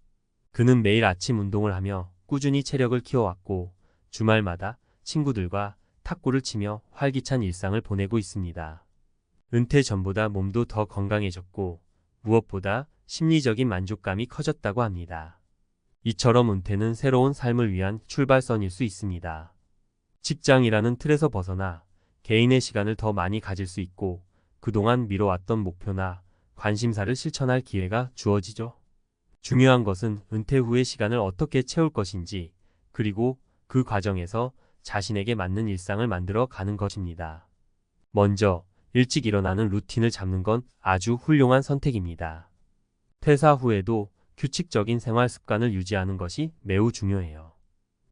그는 매일 아침 운동을 하며 꾸준히 체력을 키워왔고 주말마다 친구들과 탁구를 치며 활기찬 일상을 보내고 있습니다. 은퇴 전보다 몸도 더 건강해졌고 무엇보다 심리적인 만족감이 커졌다고 합니다. 이처럼 은퇴는 새로운 삶을 위한 출발선일 수 있습니다. 직장이라는 틀에서 벗어나 개인의 시간을 더 많이 가질 수 있고 그동안 미뤄왔던 목표나 관심사를 실천할 기회가 주어지죠. 중요한 것은 은퇴 후의 시간을 어떻게 채울 것인지, 그리고 그 과정에서 자신에게 맞는 일상을 만들어 가는 것입니다. 먼저 일찍 일어나는 루틴을 잡는 건 아주 훌륭한 선택입니다. 퇴사 후에도 규칙적인 생활 습관을 유지하는 것이 매우 중요해요.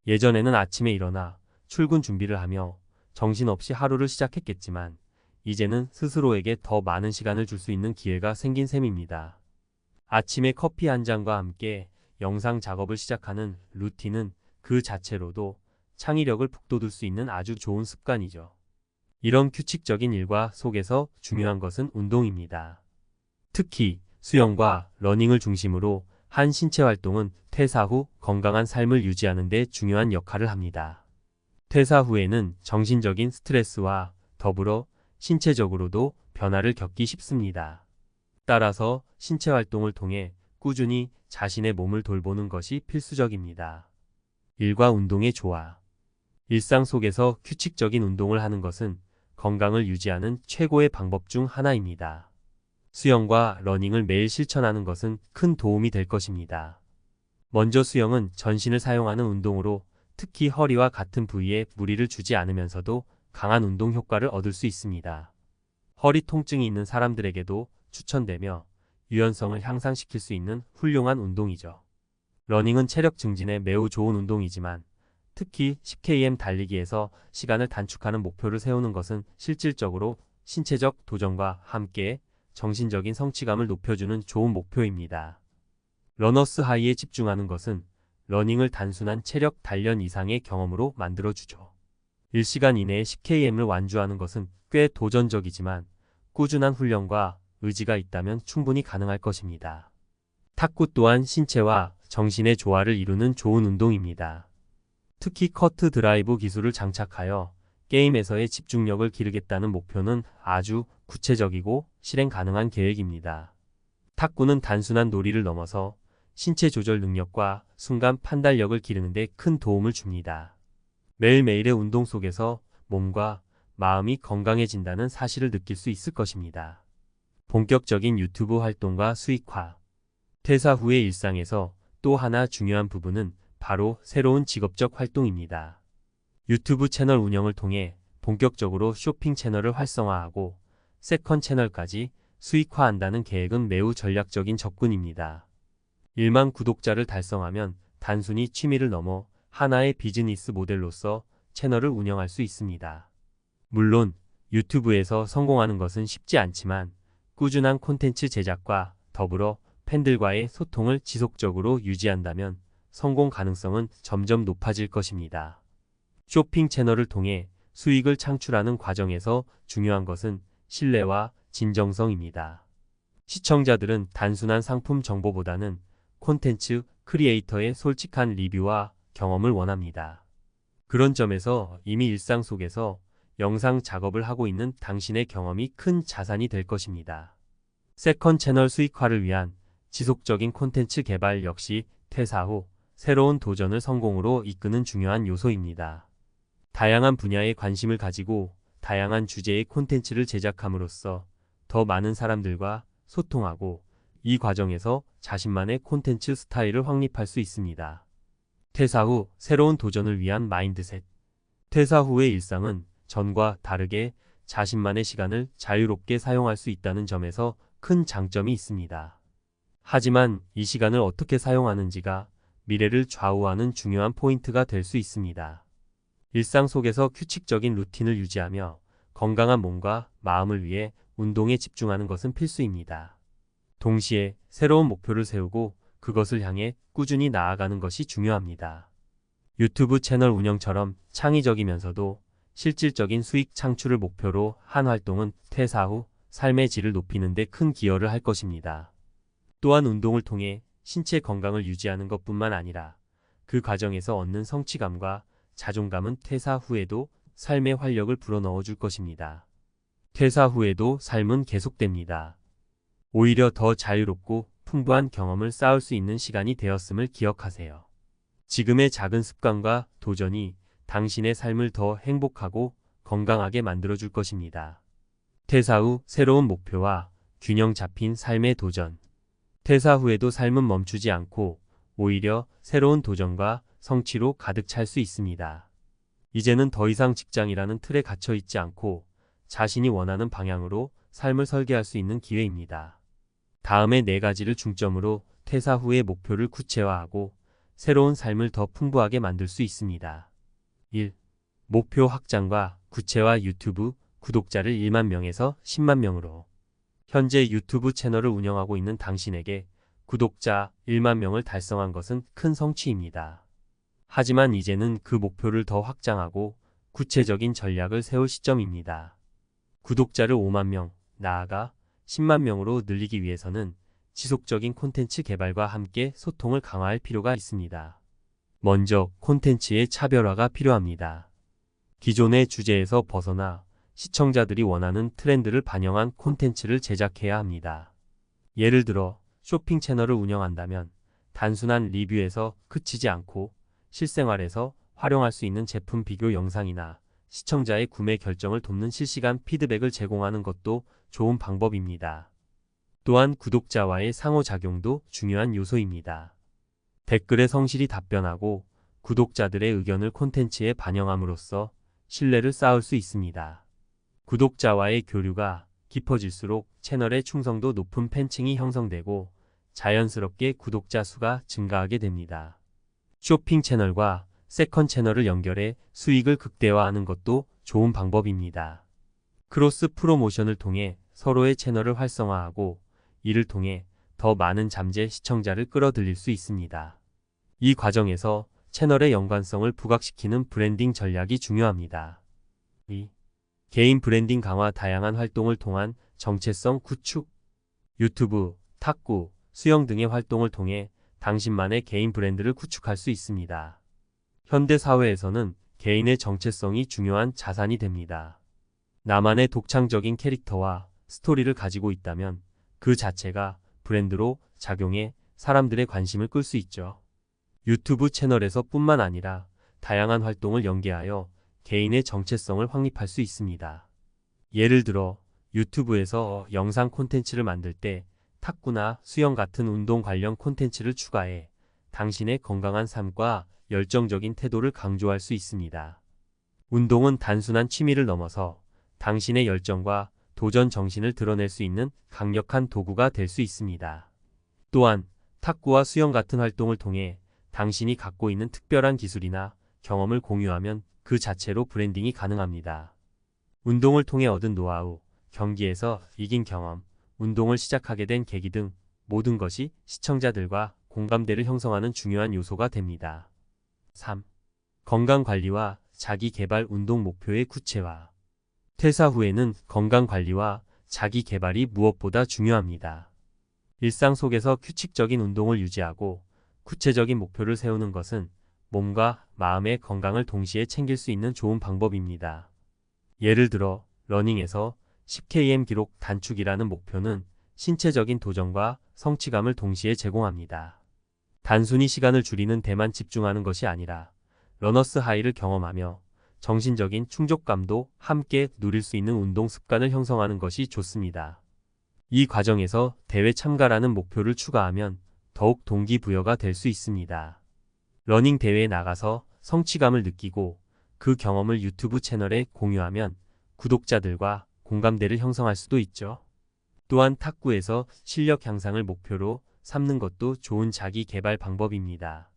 예전에는 아침에 일어나 출근 준비를 하며 정신없이 하루를 시작했겠지만 이제는 스스로에게 더 많은 시간을 줄 수 있는 기회가 생긴 셈입니다. 아침에 커피 한 잔과 함께 영상 작업을 시작하는 루틴은 그 자체로도 창의력을 북돋을 수 있는 아주 좋은 습관이죠. 이런 규칙적인 일과 속에서 중요한 것은 운동입니다. 특히 수영과 러닝을 중심으로 한 신체 활동은 퇴사 후 건강한 삶을 유지하는 데 중요한 역할을 합니다. 퇴사 후에는 정신적인 스트레스와 더불어 신체적으로도 변화를 겪기 쉽습니다. 따라서 신체 활동을 통해 꾸준히 자신의 몸을 돌보는 것이 필수적입니다. 일과 운동의 조화. 일상 속에서 규칙적인 운동을 하는 것은 건강을 유지하는 최고의 방법 중 하나입니다. 수영과 러닝을 매일 실천하는 것은 큰 도움이 될 것입니다. 먼저 수영은 전신을 사용하는 운동으로 특히 허리와 같은 부위에 무리를 주지 않으면서도 강한 운동 효과를 얻을 수 있습니다. 허리 통증이 있는 사람들에게도 추천되며 유연성을 향상시킬 수 있는 훌륭한 운동이죠. 러닝은 체력 증진에 매우 좋은 운동이지만 특히 10km 달리기에서 시간을 단축하는 목표를 세우는 것은 실질적으로 신체적 도전과 함께 정신적인 성취감을 높여주는 좋은 목표입니다. 러너스 하이에 집중하는 것은 러닝을 단순한 체력 단련 이상의 경험으로 만들어주죠. 1시간 이내에 10km를 완주하는 것은 꽤 도전적이지만 꾸준한 훈련과 의지가 있다면 충분히 가능할 것입니다. 탁구 또한 신체와 정신의 조화를 이루는 좋은 운동입니다. 특히 커트 드라이브 기술을 장착하여 게임에서의 집중력을 기르겠다는 목표는 아주 구체적이고 실행 가능한 계획입니다. 탁구는 단순한 놀이를 넘어서 신체 조절 능력과 순간 판단력을 기르는 데 큰 도움을 줍니다. 매일매일의 운동 속에서 몸과 마음이 건강해진다는 사실을 느낄 수 있을 것입니다. 본격적인 유튜브 활동과 수익화. 퇴사 후의 일상에서 또 하나 중요한 부분은 바로 새로운 직업적 활동입니다. 유튜브 채널 운영을 통해 본격적으로 쇼핑 채널을 활성화하고 세컨 채널까지 수익화한다는 계획은 매우 전략적인 접근입니다. 1만 구독자를 달성하면 단순히 취미를 넘어 하나의 비즈니스 모델로서 채널을 운영할 수 있습니다. 물론 유튜브에서 성공하는 것은 쉽지 않지만 꾸준한 콘텐츠 제작과 더불어 팬들과의 소통을 지속적으로 유지한다면 성공 가능성은 점점 높아질 것입니다. 쇼핑 채널을 통해 수익을 창출하는 과정에서 중요한 것은 신뢰와 진정성입니다. 시청자들은 단순한 상품 정보보다는 콘텐츠 크리에이터의 솔직한 리뷰와 경험을 원합니다. 그런 점에서 이미 일상 속에서 영상 작업을 하고 있는 당신의 경험이 큰 자산이 될 것입니다. 세컨 채널 수익화를 위한 지속적인 콘텐츠 개발 역시 퇴사 후 새로운 도전을 성공으로 이끄는 중요한 요소입니다. 다양한 분야에 관심을 가지고 다양한 주제의 콘텐츠를 제작함으로써 더 많은 사람들과 소통하고 이 과정에서 자신만의 콘텐츠 스타일을 확립할 수 있습니다. 퇴사 후 새로운 도전을 위한 마인드셋. 퇴사 후의 일상은 전과 다르게 자신만의 시간을 자유롭게 사용할 수 있다는 점에서 큰 장점이 있습니다. 하지만 이 시간을 어떻게 사용하는지가 미래를 좌우하는 중요한 포인트가 될 수 있습니다. 일상 속에서 규칙적인 루틴을 유지하며 건강한 몸과 마음을 위해 운동에 집중하는 것은 필수입니다. 동시에 새로운 목표를 세우고 그것을 향해 꾸준히 나아가는 것이 중요합니다. 유튜브 채널 운영처럼 창의적이면서도 실질적인 수익 창출을 목표로 한 활동은 퇴사 후 삶의 질을 높이는 데 큰 기여를 할 것입니다. 또한 운동을 통해 신체 건강을 유지하는 것뿐만 아니라 그 과정에서 얻는 성취감과 자존감은 퇴사 후에도 삶의 활력을 불어넣어 줄 것입니다. 퇴사 후에도 삶은 계속됩니다. 오히려 더 자유롭고 풍부한 경험을 쌓을 수 있는 시간이 되었음을 기억하세요. 지금의 작은 습관과 도전이 당신의 삶을 더 행복하고 건강하게 만들어줄 것입니다. 퇴사 후 새로운 목표와 균형 잡힌 삶의 도전. 퇴사 후에도 삶은 멈추지 않고 오히려 새로운 도전과 성취로 가득 찰 수 있습니다. 이제는 더 이상 직장이라는 틀에 갇혀 있지 않고 자신이 원하는 방향으로 삶을 설계할 수 있는 기회입니다. 다음의 4가지를 중점으로 퇴사 후의 목표를 구체화하고 새로운 삶을 더 풍부하게 만들 수 있습니다. 1. 목표 확장과 구체화. 유튜브 구독자를 1만 명에서 10만 명으로. 현재 유튜브 채널을 운영하고 있는 당신에게 구독자 1만 명을 달성한 것은 큰 성취입니다. 하지만 이제는 그 목표를 더 확장하고 구체적인 전략을 세울 시점입니다. 구독자를 5만 명, 나아가 10만 명으로 늘리기 위해서는 지속적인 콘텐츠 개발과 함께 소통을 강화할 필요가 있습니다. 먼저 콘텐츠의 차별화가 필요합니다. 기존의 주제에서 벗어나 시청자들이 원하는 트렌드를 반영한 콘텐츠를 제작해야 합니다. 예를 들어 쇼핑 채널을 운영한다면 단순한 리뷰에서 그치지 않고 실생활에서 활용할 수 있는 제품 비교 영상이나 시청자의 구매 결정을 돕는 실시간 피드백을 제공하는 것도 좋은 방법입니다. 또한 구독자와의 상호작용도 중요한 요소입니다. 댓글에 성실히 답변하고 구독자들의 의견을 콘텐츠에 반영함으로써 신뢰를 쌓을 수 있습니다. 구독자와의 교류가 깊어질수록 채널의 충성도 높은 팬층이 형성되고 자연스럽게 구독자 수가 증가하게 됩니다. 쇼핑 채널과 세컨 채널을 연결해 수익을 극대화하는 것도 좋은 방법입니다. 크로스 프로모션을 통해 서로의 채널을 활성화하고 이를 통해 더 많은 잠재 시청자를 끌어들일 수 있습니다. 이 과정에서 채널의 연관성을 부각시키는 브랜딩 전략이 중요합니다. 2. 개인 브랜딩 강화 다양한 활동을 통한 정체성 구축. 유튜브, 탁구, 수영 등의 활동을 통해 당신만의 개인 브랜드를 구축할 수 있습니다. 현대 사회에서는 개인의 정체성이 중요한 자산이 됩니다. 나만의 독창적인 캐릭터와 스토리를 가지고 있다면 그 자체가 브랜드로 작용해 사람들의 관심을 끌 수 있죠. 유튜브 채널에서 뿐만 아니라 다양한 활동을 연계하여 개인의 정체성을 확립할 수 있습니다. 예를 들어 유튜브에서 영상 콘텐츠를 만들 때 탁구나 수영 같은 운동 관련 콘텐츠를 추가해 당신의 건강한 삶과 열정적인 태도를 강조할 수 있습니다. 운동은 단순한 취미를 넘어서 당신의 열정과 도전 정신을 드러낼 수 있는 강력한 도구가 될 수 있습니다. 또한 탁구와 수영 같은 활동을 통해 당신이 갖고 있는 특별한 기술이나 경험을 공유하면 그 자체로 브랜딩이 가능합니다. 운동을 통해 얻은 노하우, 경기에서 이긴 경험, 운동을 시작하게 된 계기 등 모든 것이 시청자들과 공감대를 형성하는 중요한 요소가 됩니다. 3. 건강관리와 자기개발 운동 목표의 구체화. 퇴사 후에는 건강관리와 자기개발이 무엇보다 중요합니다. 일상 속에서 규칙적인 운동을 유지하고 구체적인 목표를 세우는 것은 몸과 마음의 건강을 동시에 챙길 수 있는 좋은 방법입니다. 예를 들어 러닝에서 10km 기록 단축이라는 목표는 신체적인 도전과 성취감을 동시에 제공합니다. 단순히 시간을 줄이는 데만 집중하는 것이 아니라 러너스 하이를 경험하며 정신적인 충족감도 함께 누릴 수 있는 운동 습관을 형성하는 것이 좋습니다. 이 과정에서 대회 참가라는 목표를 추가하면 더욱 동기부여가 될 수 있습니다. 러닝 대회에 나가서 성취감을 느끼고 그 경험을 유튜브 채널에 공유하면 구독자들과 공감대를 형성할 수도 있죠. 또한 탁구에서 실력 향상을 목표로 삼는 것도 좋은 자기 개발 방법입니다.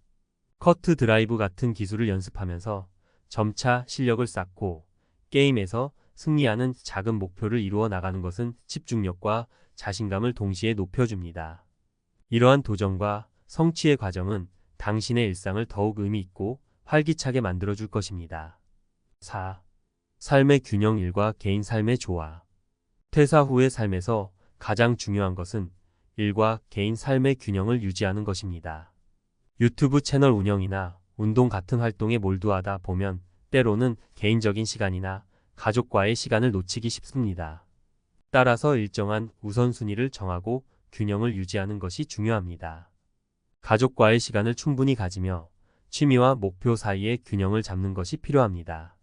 커트 드라이브 같은 기술을 연습하면서 점차 실력을 쌓고 게임에서 승리하는 작은 목표를 이루어 나가는 것은 집중력과 자신감을 동시에 높여줍니다. 이러한 도전과 성취의 과정은 당신의 일상을 더욱 의미 있고 활기차게 만들어줄 것입니다. 4. 삶의 균형. 일과 개인 삶의 조화. 퇴사 후의 삶에서 가장 중요한 것은 일과 개인 삶의 균형을 유지하는 것입니다. 유튜브 채널 운영이나 운동 같은 활동에 몰두하다 보면 때로는 개인적인 시간이나 가족과의 시간을 놓치기 쉽습니다. 따라서 일정한 우선순위를 정하고 균형을 유지하는 것이 중요합니다. 가족과의 시간을 충분히 가지며 취미와 목표 사이의 균형을 잡는 것이 필요합니다.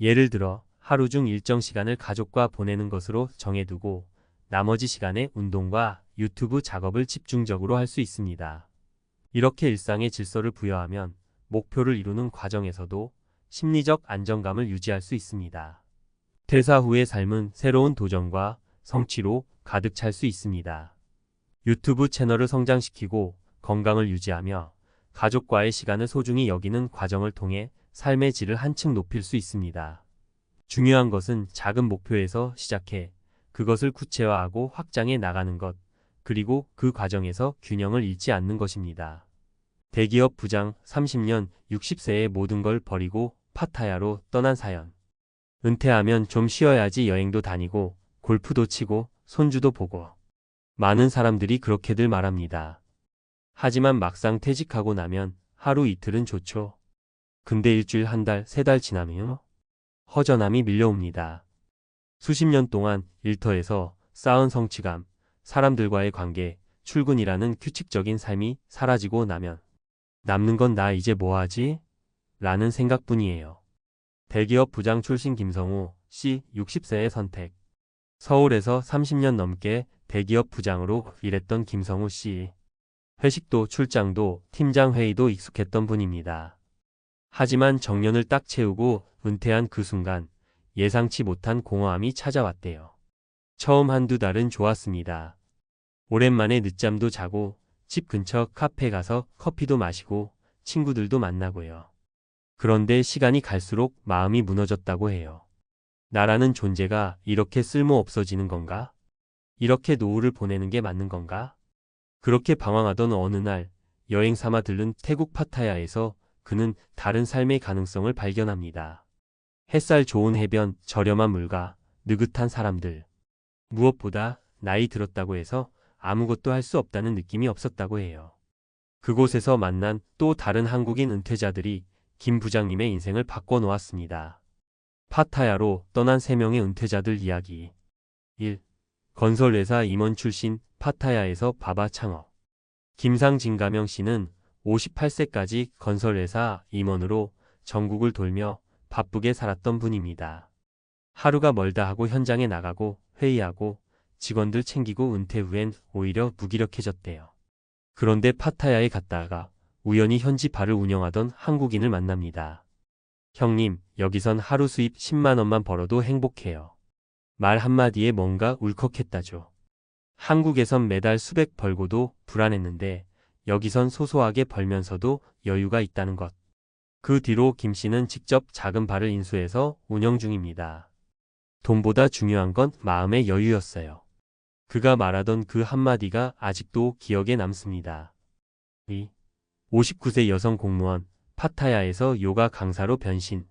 예를 들어 하루 중 일정 시간을 가족과 보내는 것으로 정해두고 나머지 시간에 운동과 유튜브 작업을 집중적으로 할 수 있습니다. 이렇게 일상에 질서를 부여하면 목표를 이루는 과정에서도 심리적 안정감을 유지할 수 있습니다. 퇴사 후의 삶은 새로운 도전과 성취로 가득 찰 수 있습니다. 유튜브 채널을 성장시키고 건강을 유지하며 가족과의 시간을 소중히 여기는 과정을 통해 삶의 질을 한층 높일 수 있습니다. 중요한 것은 작은 목표에서 시작해 그것을 구체화하고 확장해 나가는 것, 그리고 그 과정에서 균형을 잃지 않는 것입니다. 대기업 부장 30년 60세에 모든 걸 버리고 파타야로 떠난 사연. 은퇴하면 좀 쉬어야지 여행도 다니고 골프도 치고 손주도 보고. 많은 사람들이 그렇게들 말합니다. 하지만 막상 퇴직하고 나면 하루 이틀은 좋죠. 근데 일주일, 한 달, 세 달 지나면 허전함이 밀려옵니다. 수십 년 동안 일터에서 쌓은 성취감, 사람들과의 관계, 출근이라는 규칙적인 삶이 사라지고 나면 남는 건 나 이제 뭐 하지? 라는 생각뿐이에요. 대기업 부장 출신 김성우 씨 60세의 선택. 서울에서 30년 넘게 대기업 부장으로 일했던 김성우 씨. 회식도 출장도 팀장 회의도 익숙했던 분입니다. 하지만 정년을 딱 채우고 은퇴한 그 순간 예상치 못한 공허함이 찾아왔대요. 처음 한두 달은 좋았습니다. 오랜만에 늦잠도 자고 집 근처 카페 가서 커피도 마시고 친구들도 만나고요. 그런데 시간이 갈수록 마음이 무너졌다고 해요. 나라는 존재가 이렇게 쓸모 없어지는 건가? 이렇게 노후를 보내는 게 맞는 건가? 그렇게 방황하던 어느 날 여행 삼아 들른 태국 파타야에서 그는 다른 삶의 가능성을 발견합니다. 햇살 좋은 해변, 저렴한 물가, 느긋한 사람들. 무엇보다 나이 들었다고 해서 아무것도 할 수 없다는 느낌이 없었다고 해요. 그곳에서 만난 또 다른 한국인 은퇴자들이 김 부장님의 인생을 바꿔놓았습니다. 파타야로 떠난 3명의 은퇴자들 이야기. 1. 건설회사 임원 출신 파타야에서 바바 창업. 김상진가명 씨는 58세까지 건설회사 임원으로 전국을 돌며 바쁘게 살았던 분입니다. 하루가 멀다 하고 현장에 나가고 회의하고 직원들 챙기고 은퇴 후엔 오히려 무기력해졌대요. 그런데 파타야에 갔다가 우연히 현지 바를 운영하던 한국인을 만납니다. 형님, 여기선 하루 수입 10만 원만 벌어도 행복해요. 말 한마디에 뭔가 울컥했다죠. 한국에선 매달 수백 벌고도 불안했는데 여기선 소소하게 벌면서도 여유가 있다는 것. 그 뒤로 김 씨는 직접 작은 바를 인수해서 운영 중입니다. 돈보다 중요한 건 마음의 여유였어요. 그가 말하던 그 한마디가 아직도 기억에 남습니다. 2. 59세 여성 공무원, 파타야에서 요가 강사로 변신.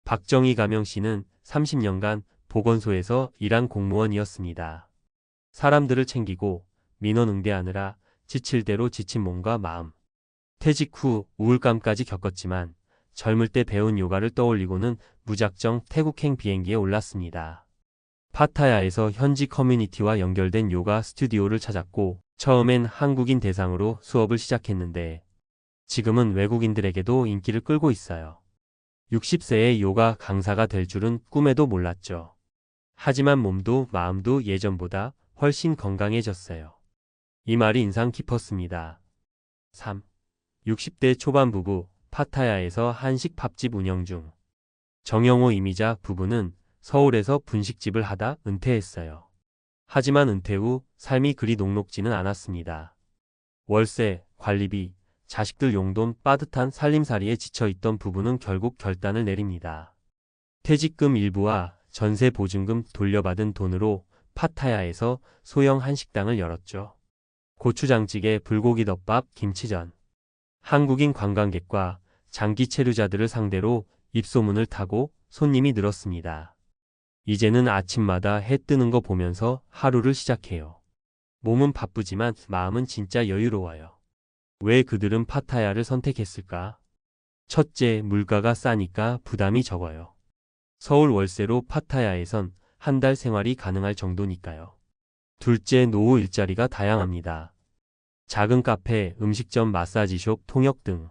박정희 가명 씨는 30년간 보건소에서 일한 공무원이었습니다. 사람들을 챙기고 민원 응대하느라 지칠 대로 지친 몸과 마음. 퇴직 후 우울감까지 겪었지만 젊을 때 배운 요가를 떠올리고는 무작정 태국행 비행기에 올랐습니다. 파타야에서 현지 커뮤니티와 연결된 요가 스튜디오를 찾았고 처음엔 한국인 대상으로 수업을 시작했는데 지금은 외국인들에게도 인기를 끌고 있어요. 60세의 요가 강사가 될 줄은 꿈에도 몰랐죠. 하지만 몸도 마음도 예전보다 훨씬 건강해졌어요. 이 말이 인상 깊었습니다. 3. 60대 초반 부부, 파타야에서 한식 팝집 운영 중. 정영호 이미자 부부는 서울에서 분식집을 하다 은퇴했어요. 하지만 은퇴 후 삶이 그리 녹록지는 않았습니다. 월세, 관리비, 자식들 용돈 빠듯한 살림살이에 지쳐있던 부부는 결국 결단을 내립니다. 퇴직금 일부와 전세 보증금 돌려받은 돈으로 파타야에서 소형 한식당을 열었죠. 고추장찌개, 불고기 덮밥, 김치전. 한국인 관광객과 장기 체류자들을 상대로 입소문을 타고 손님이 늘었습니다. 이제는 아침마다 해 뜨는 거 보면서 하루를 시작해요. 몸은 바쁘지만 마음은 진짜 여유로워요. 왜 그들은 파타야를 선택했을까? 첫째, 물가가 싸니까 부담이 적어요. 서울 월세로 파타야에선 한 달 생활이 가능할 정도니까요. 둘째, 노후 일자리가 다양합니다. 작은 카페, 음식점, 마사지숍, 통역 등.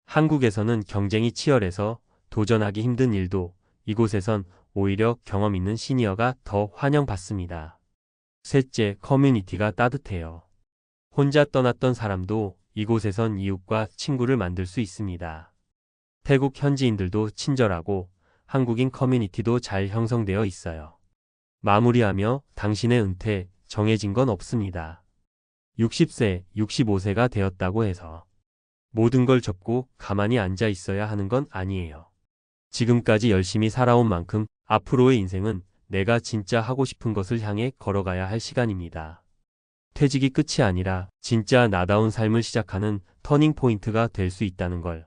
한국에서는 경쟁이 치열해서 도전하기 힘든 일도 이곳에선 오히려 경험 있는 시니어가 더 환영받습니다. 셋째, 커뮤니티가 따뜻해요. 혼자 떠났던 사람도 이곳에선 이웃과 친구를 만들 수 있습니다. 태국 현지인들도 친절하고 한국인 커뮤니티도 잘 형성되어 있어요. 마무리하며 당신의 은퇴 정해진 건 없습니다. 60세, 65세가 되었다고 해서 모든 걸 접고 가만히 앉아 있어야 하는 건 아니에요. 지금까지 열심히 살아온 만큼 앞으로의 인생은 내가 진짜 하고 싶은 것을 향해 걸어가야 할 시간입니다. 퇴직이 끝이 아니라 진짜 나다운 삶을 시작하는 터닝 포인트가 될 수 있다는 걸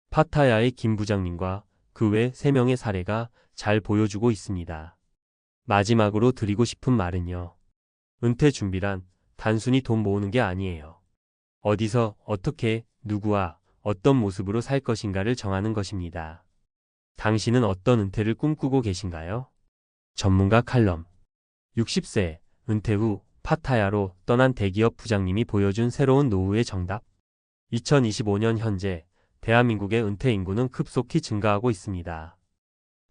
파타야의 김 부장님과 그 외 3명의 사례가 잘 보여주고 있습니다. 마지막으로 드리고 싶은 말은요. 은퇴 준비란 단순히 돈 모으는 게 아니에요. 어디서, 어떻게, 누구와 어떤 모습으로 살 것인가를 정하는 것입니다. 당신은 어떤 은퇴를 꿈꾸고 계신가요? 전문가 칼럼. 60세, 은퇴 후 파타야로 떠난 대기업 부장님이 보여준 새로운 노후의 정답. 2025년 현재 대한민국의 은퇴 인구는 급속히 증가하고 있습니다.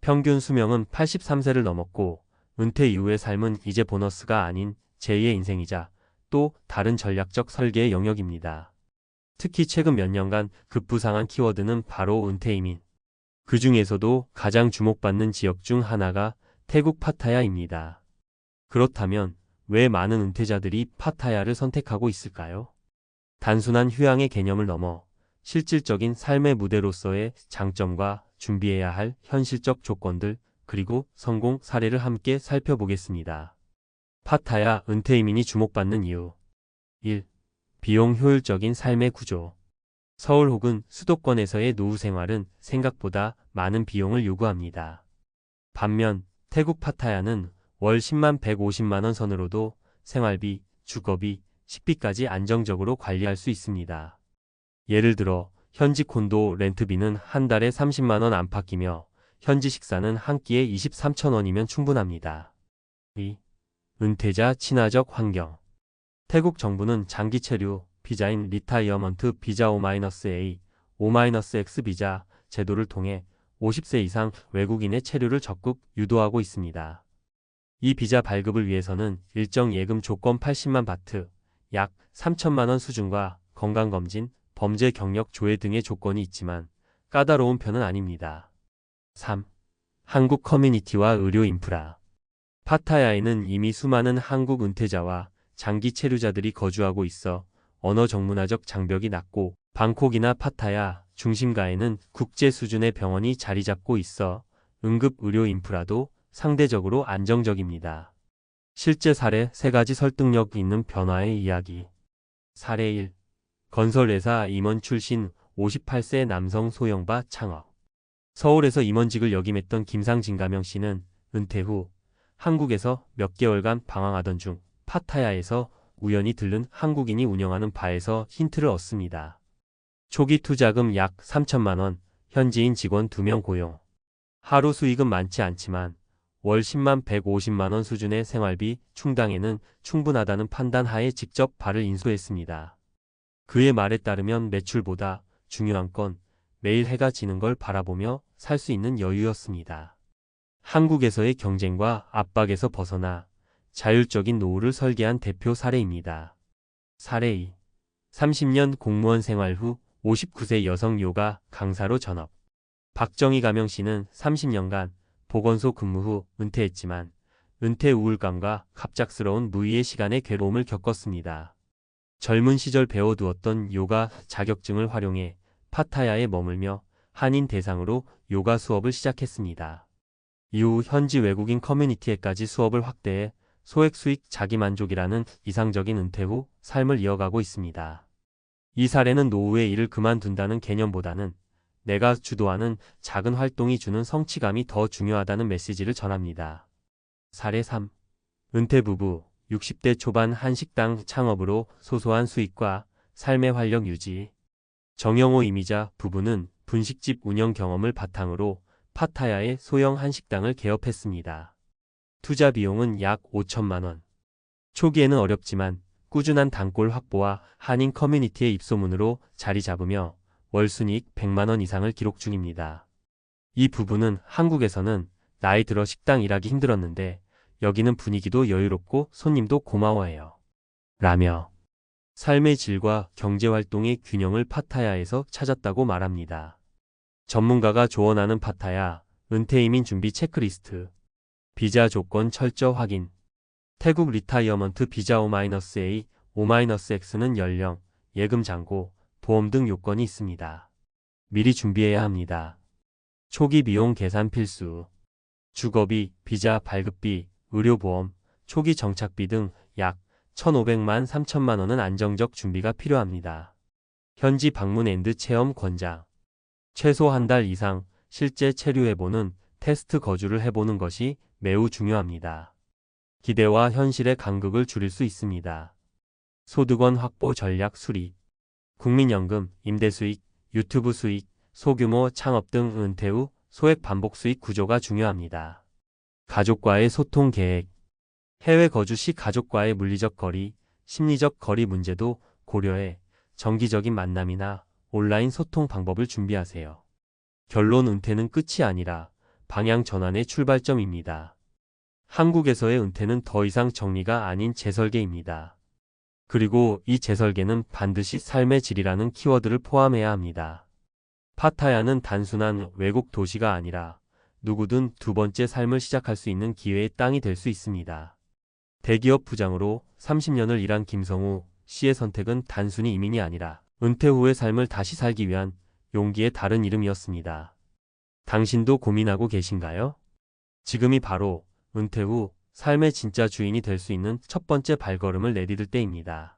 평균 수명은 83세를 넘었고 은퇴 이후의 삶은 이제 보너스가 아닌 제2의 인생이자 또 다른 전략적 설계의 영역입니다. 특히 최근 몇 년간 급부상한 키워드는 바로 은퇴 이민. 그 중에서도 가장 주목받는 지역 중 하나가 태국 파타야입니다. 그렇다면 왜 많은 은퇴자들이 파타야를 선택하고 있을까요? 단순한 휴양의 개념을 넘어 실질적인 삶의 무대로서의 장점과 준비해야 할 현실적 조건들, 그리고 성공 사례를 함께 살펴보겠습니다. 파타야 은퇴 이민이 주목받는 이유. 1. 비용 효율적인 삶의 구조. 서울 혹은 수도권에서의 노후 생활은 생각보다 많은 비용을 요구합니다. 반면 태국 파타야는 월 10만 150만 원 선으로도 생활비, 주거비, 식비까지 안정적으로 관리할 수 있습니다. 예를 들어 현지 콘도 렌트비는 한 달에 30만 원 안팎이며 현지 식사는 한 끼에 23천 원이면 충분합니다. 2. 은퇴자 친화적 환경. 태국 정부는 장기 체류, 비자인 리타이어먼트 비자 O-A, O-X 비자 제도를 통해 50세 이상 외국인의 체류를 적극 유도하고 있습니다. 이 비자 발급을 위해서는 일정 예금 조건 80만 바트, 약 3천만 원 수준과 건강검진, 범죄 경력 조회 등의 조건이 있지만 까다로운 편은 아닙니다. 3. 한국 커뮤니티와 의료 인프라. 파타야에는 이미 수많은 한국 은퇴자와 장기 체류자들이 거주하고 있어 언어 정문화적 장벽이 낮고 방콕이나 파타야 중심가에는 국제 수준의 병원이 자리 잡고 있어 응급 의료 인프라도 상대적으로 안정적입니다. 실제 사례 3가지 설득력 있는 변화의 이야기. 사례 1. 건설회사 임원 출신 58세 남성 소형바 창업. 서울에서 임원직을 역임했던 김상진가명 씨는 은퇴 후 한국에서 몇 개월간 방황하던 중 파타야에서 우연히 들른 한국인이 운영하는 바에서 힌트를 얻습니다. 초기 투자금 약 3천만 원, 현지인 직원 2명 고용. 하루 수익은 많지 않지만 월 10만 150만 원 수준의 생활비 충당에는 충분하다는 판단 하에 직접 발을 인수했습니다. 그의 말에 따르면 매출보다 중요한 건 매일 해가 지는 걸 바라보며 살 수 있는 여유였습니다. 한국에서의 경쟁과 압박에서 벗어나 자율적인 노후를 설계한 대표 사례입니다. 사례 2. 30년 공무원 생활 후 59세 여성 요가 강사로 전업. 박정희 가명 씨는 30년간 보건소 근무 후 은퇴했지만 은퇴 우울감과 갑작스러운 무의의 시간의 괴로움을 겪었습니다. 젊은 시절 배워두었던 요가 자격증을 활용해 파타야에 머물며 한인 대상으로 요가 수업을 시작했습니다. 이후 현지 외국인 커뮤니티에까지 수업을 확대해 소액 수익 자기만족이라는 이상적인 은퇴 후 삶을 이어가고 있습니다. 이 사례는 노후에 일을 그만둔다는 개념보다는 내가 주도하는 작은 활동이 주는 성취감이 더 중요하다는 메시지를 전합니다. 사례 3. 은퇴 부부 60대 초반 한식당 창업으로 소소한 수익과 삶의 활력 유지. 정영호 이미자 부부는 분식집 운영 경험을 바탕으로 파타야의 소형 한식당을 개업했습니다. 투자 비용은 약 5천만 원. 초기에는 어렵지만 꾸준한 단골 확보와 한인 커뮤니티의 입소문으로 자리 잡으며 월 순이익 100만 원 이상을 기록 중입니다. 이 부부는 한국에서는 나이 들어 식당 일하기 힘들었는데 여기는 분위기도 여유롭고 손님도 고마워해요. 라며 삶의 질과 경제활동의 균형을 파타야에서 찾았다고 말합니다. 전문가가 조언하는 파타야 은퇴 이민 준비 체크리스트. 비자 조건 철저 확인. 태국 리타이어먼트 비자 O-A, O-X는 연령, 예금 잔고, 보험 등 요건이 있습니다. 미리 준비해야 합니다. 초기 비용 계산 필수. 주거비, 비자 발급비, 의료보험, 초기 정착비 등 약 1,500만 3천만 원은 안정적 준비가 필요합니다. 현지 방문 앤드 체험 권장. 최소 한 달 이상 실제 체류해보는 테스트 거주를 해보는 것이 매우 중요합니다. 기대와 현실의 간극을 줄일 수 있습니다. 소득원 확보 전략 수립. 국민연금, 임대수익, 유튜브 수익, 소규모 창업 등 은퇴 후 소액 반복 수익 구조가 중요합니다. 가족과의 소통 계획. 해외 거주 시 가족과의 물리적 거리, 심리적 거리 문제도 고려해 정기적인 만남이나 온라인 소통 방법을 준비하세요. 결론 은퇴는 끝이 아니라 방향 전환의 출발점입니다. 한국에서의 은퇴는 더 이상 정리가 아닌 재설계입니다. 그리고 이 재설계는 반드시 삶의 질이라는 키워드를 포함해야 합니다. 파타야는 단순한 외국 도시가 아니라 누구든 두 번째 삶을 시작할 수 있는 기회의 땅이 될 수 있습니다. 대기업 부장으로 30년을 일한 김성우 씨의 선택은 단순히 이민이 아니라 은퇴 후의 삶을 다시 살기 위한 용기의 다른 이름이었습니다. 당신도 고민하고 계신가요? 지금이 바로 은퇴 후 삶의 진짜 주인이 될 수 있는 첫 번째 발걸음을 내디딜 때입니다.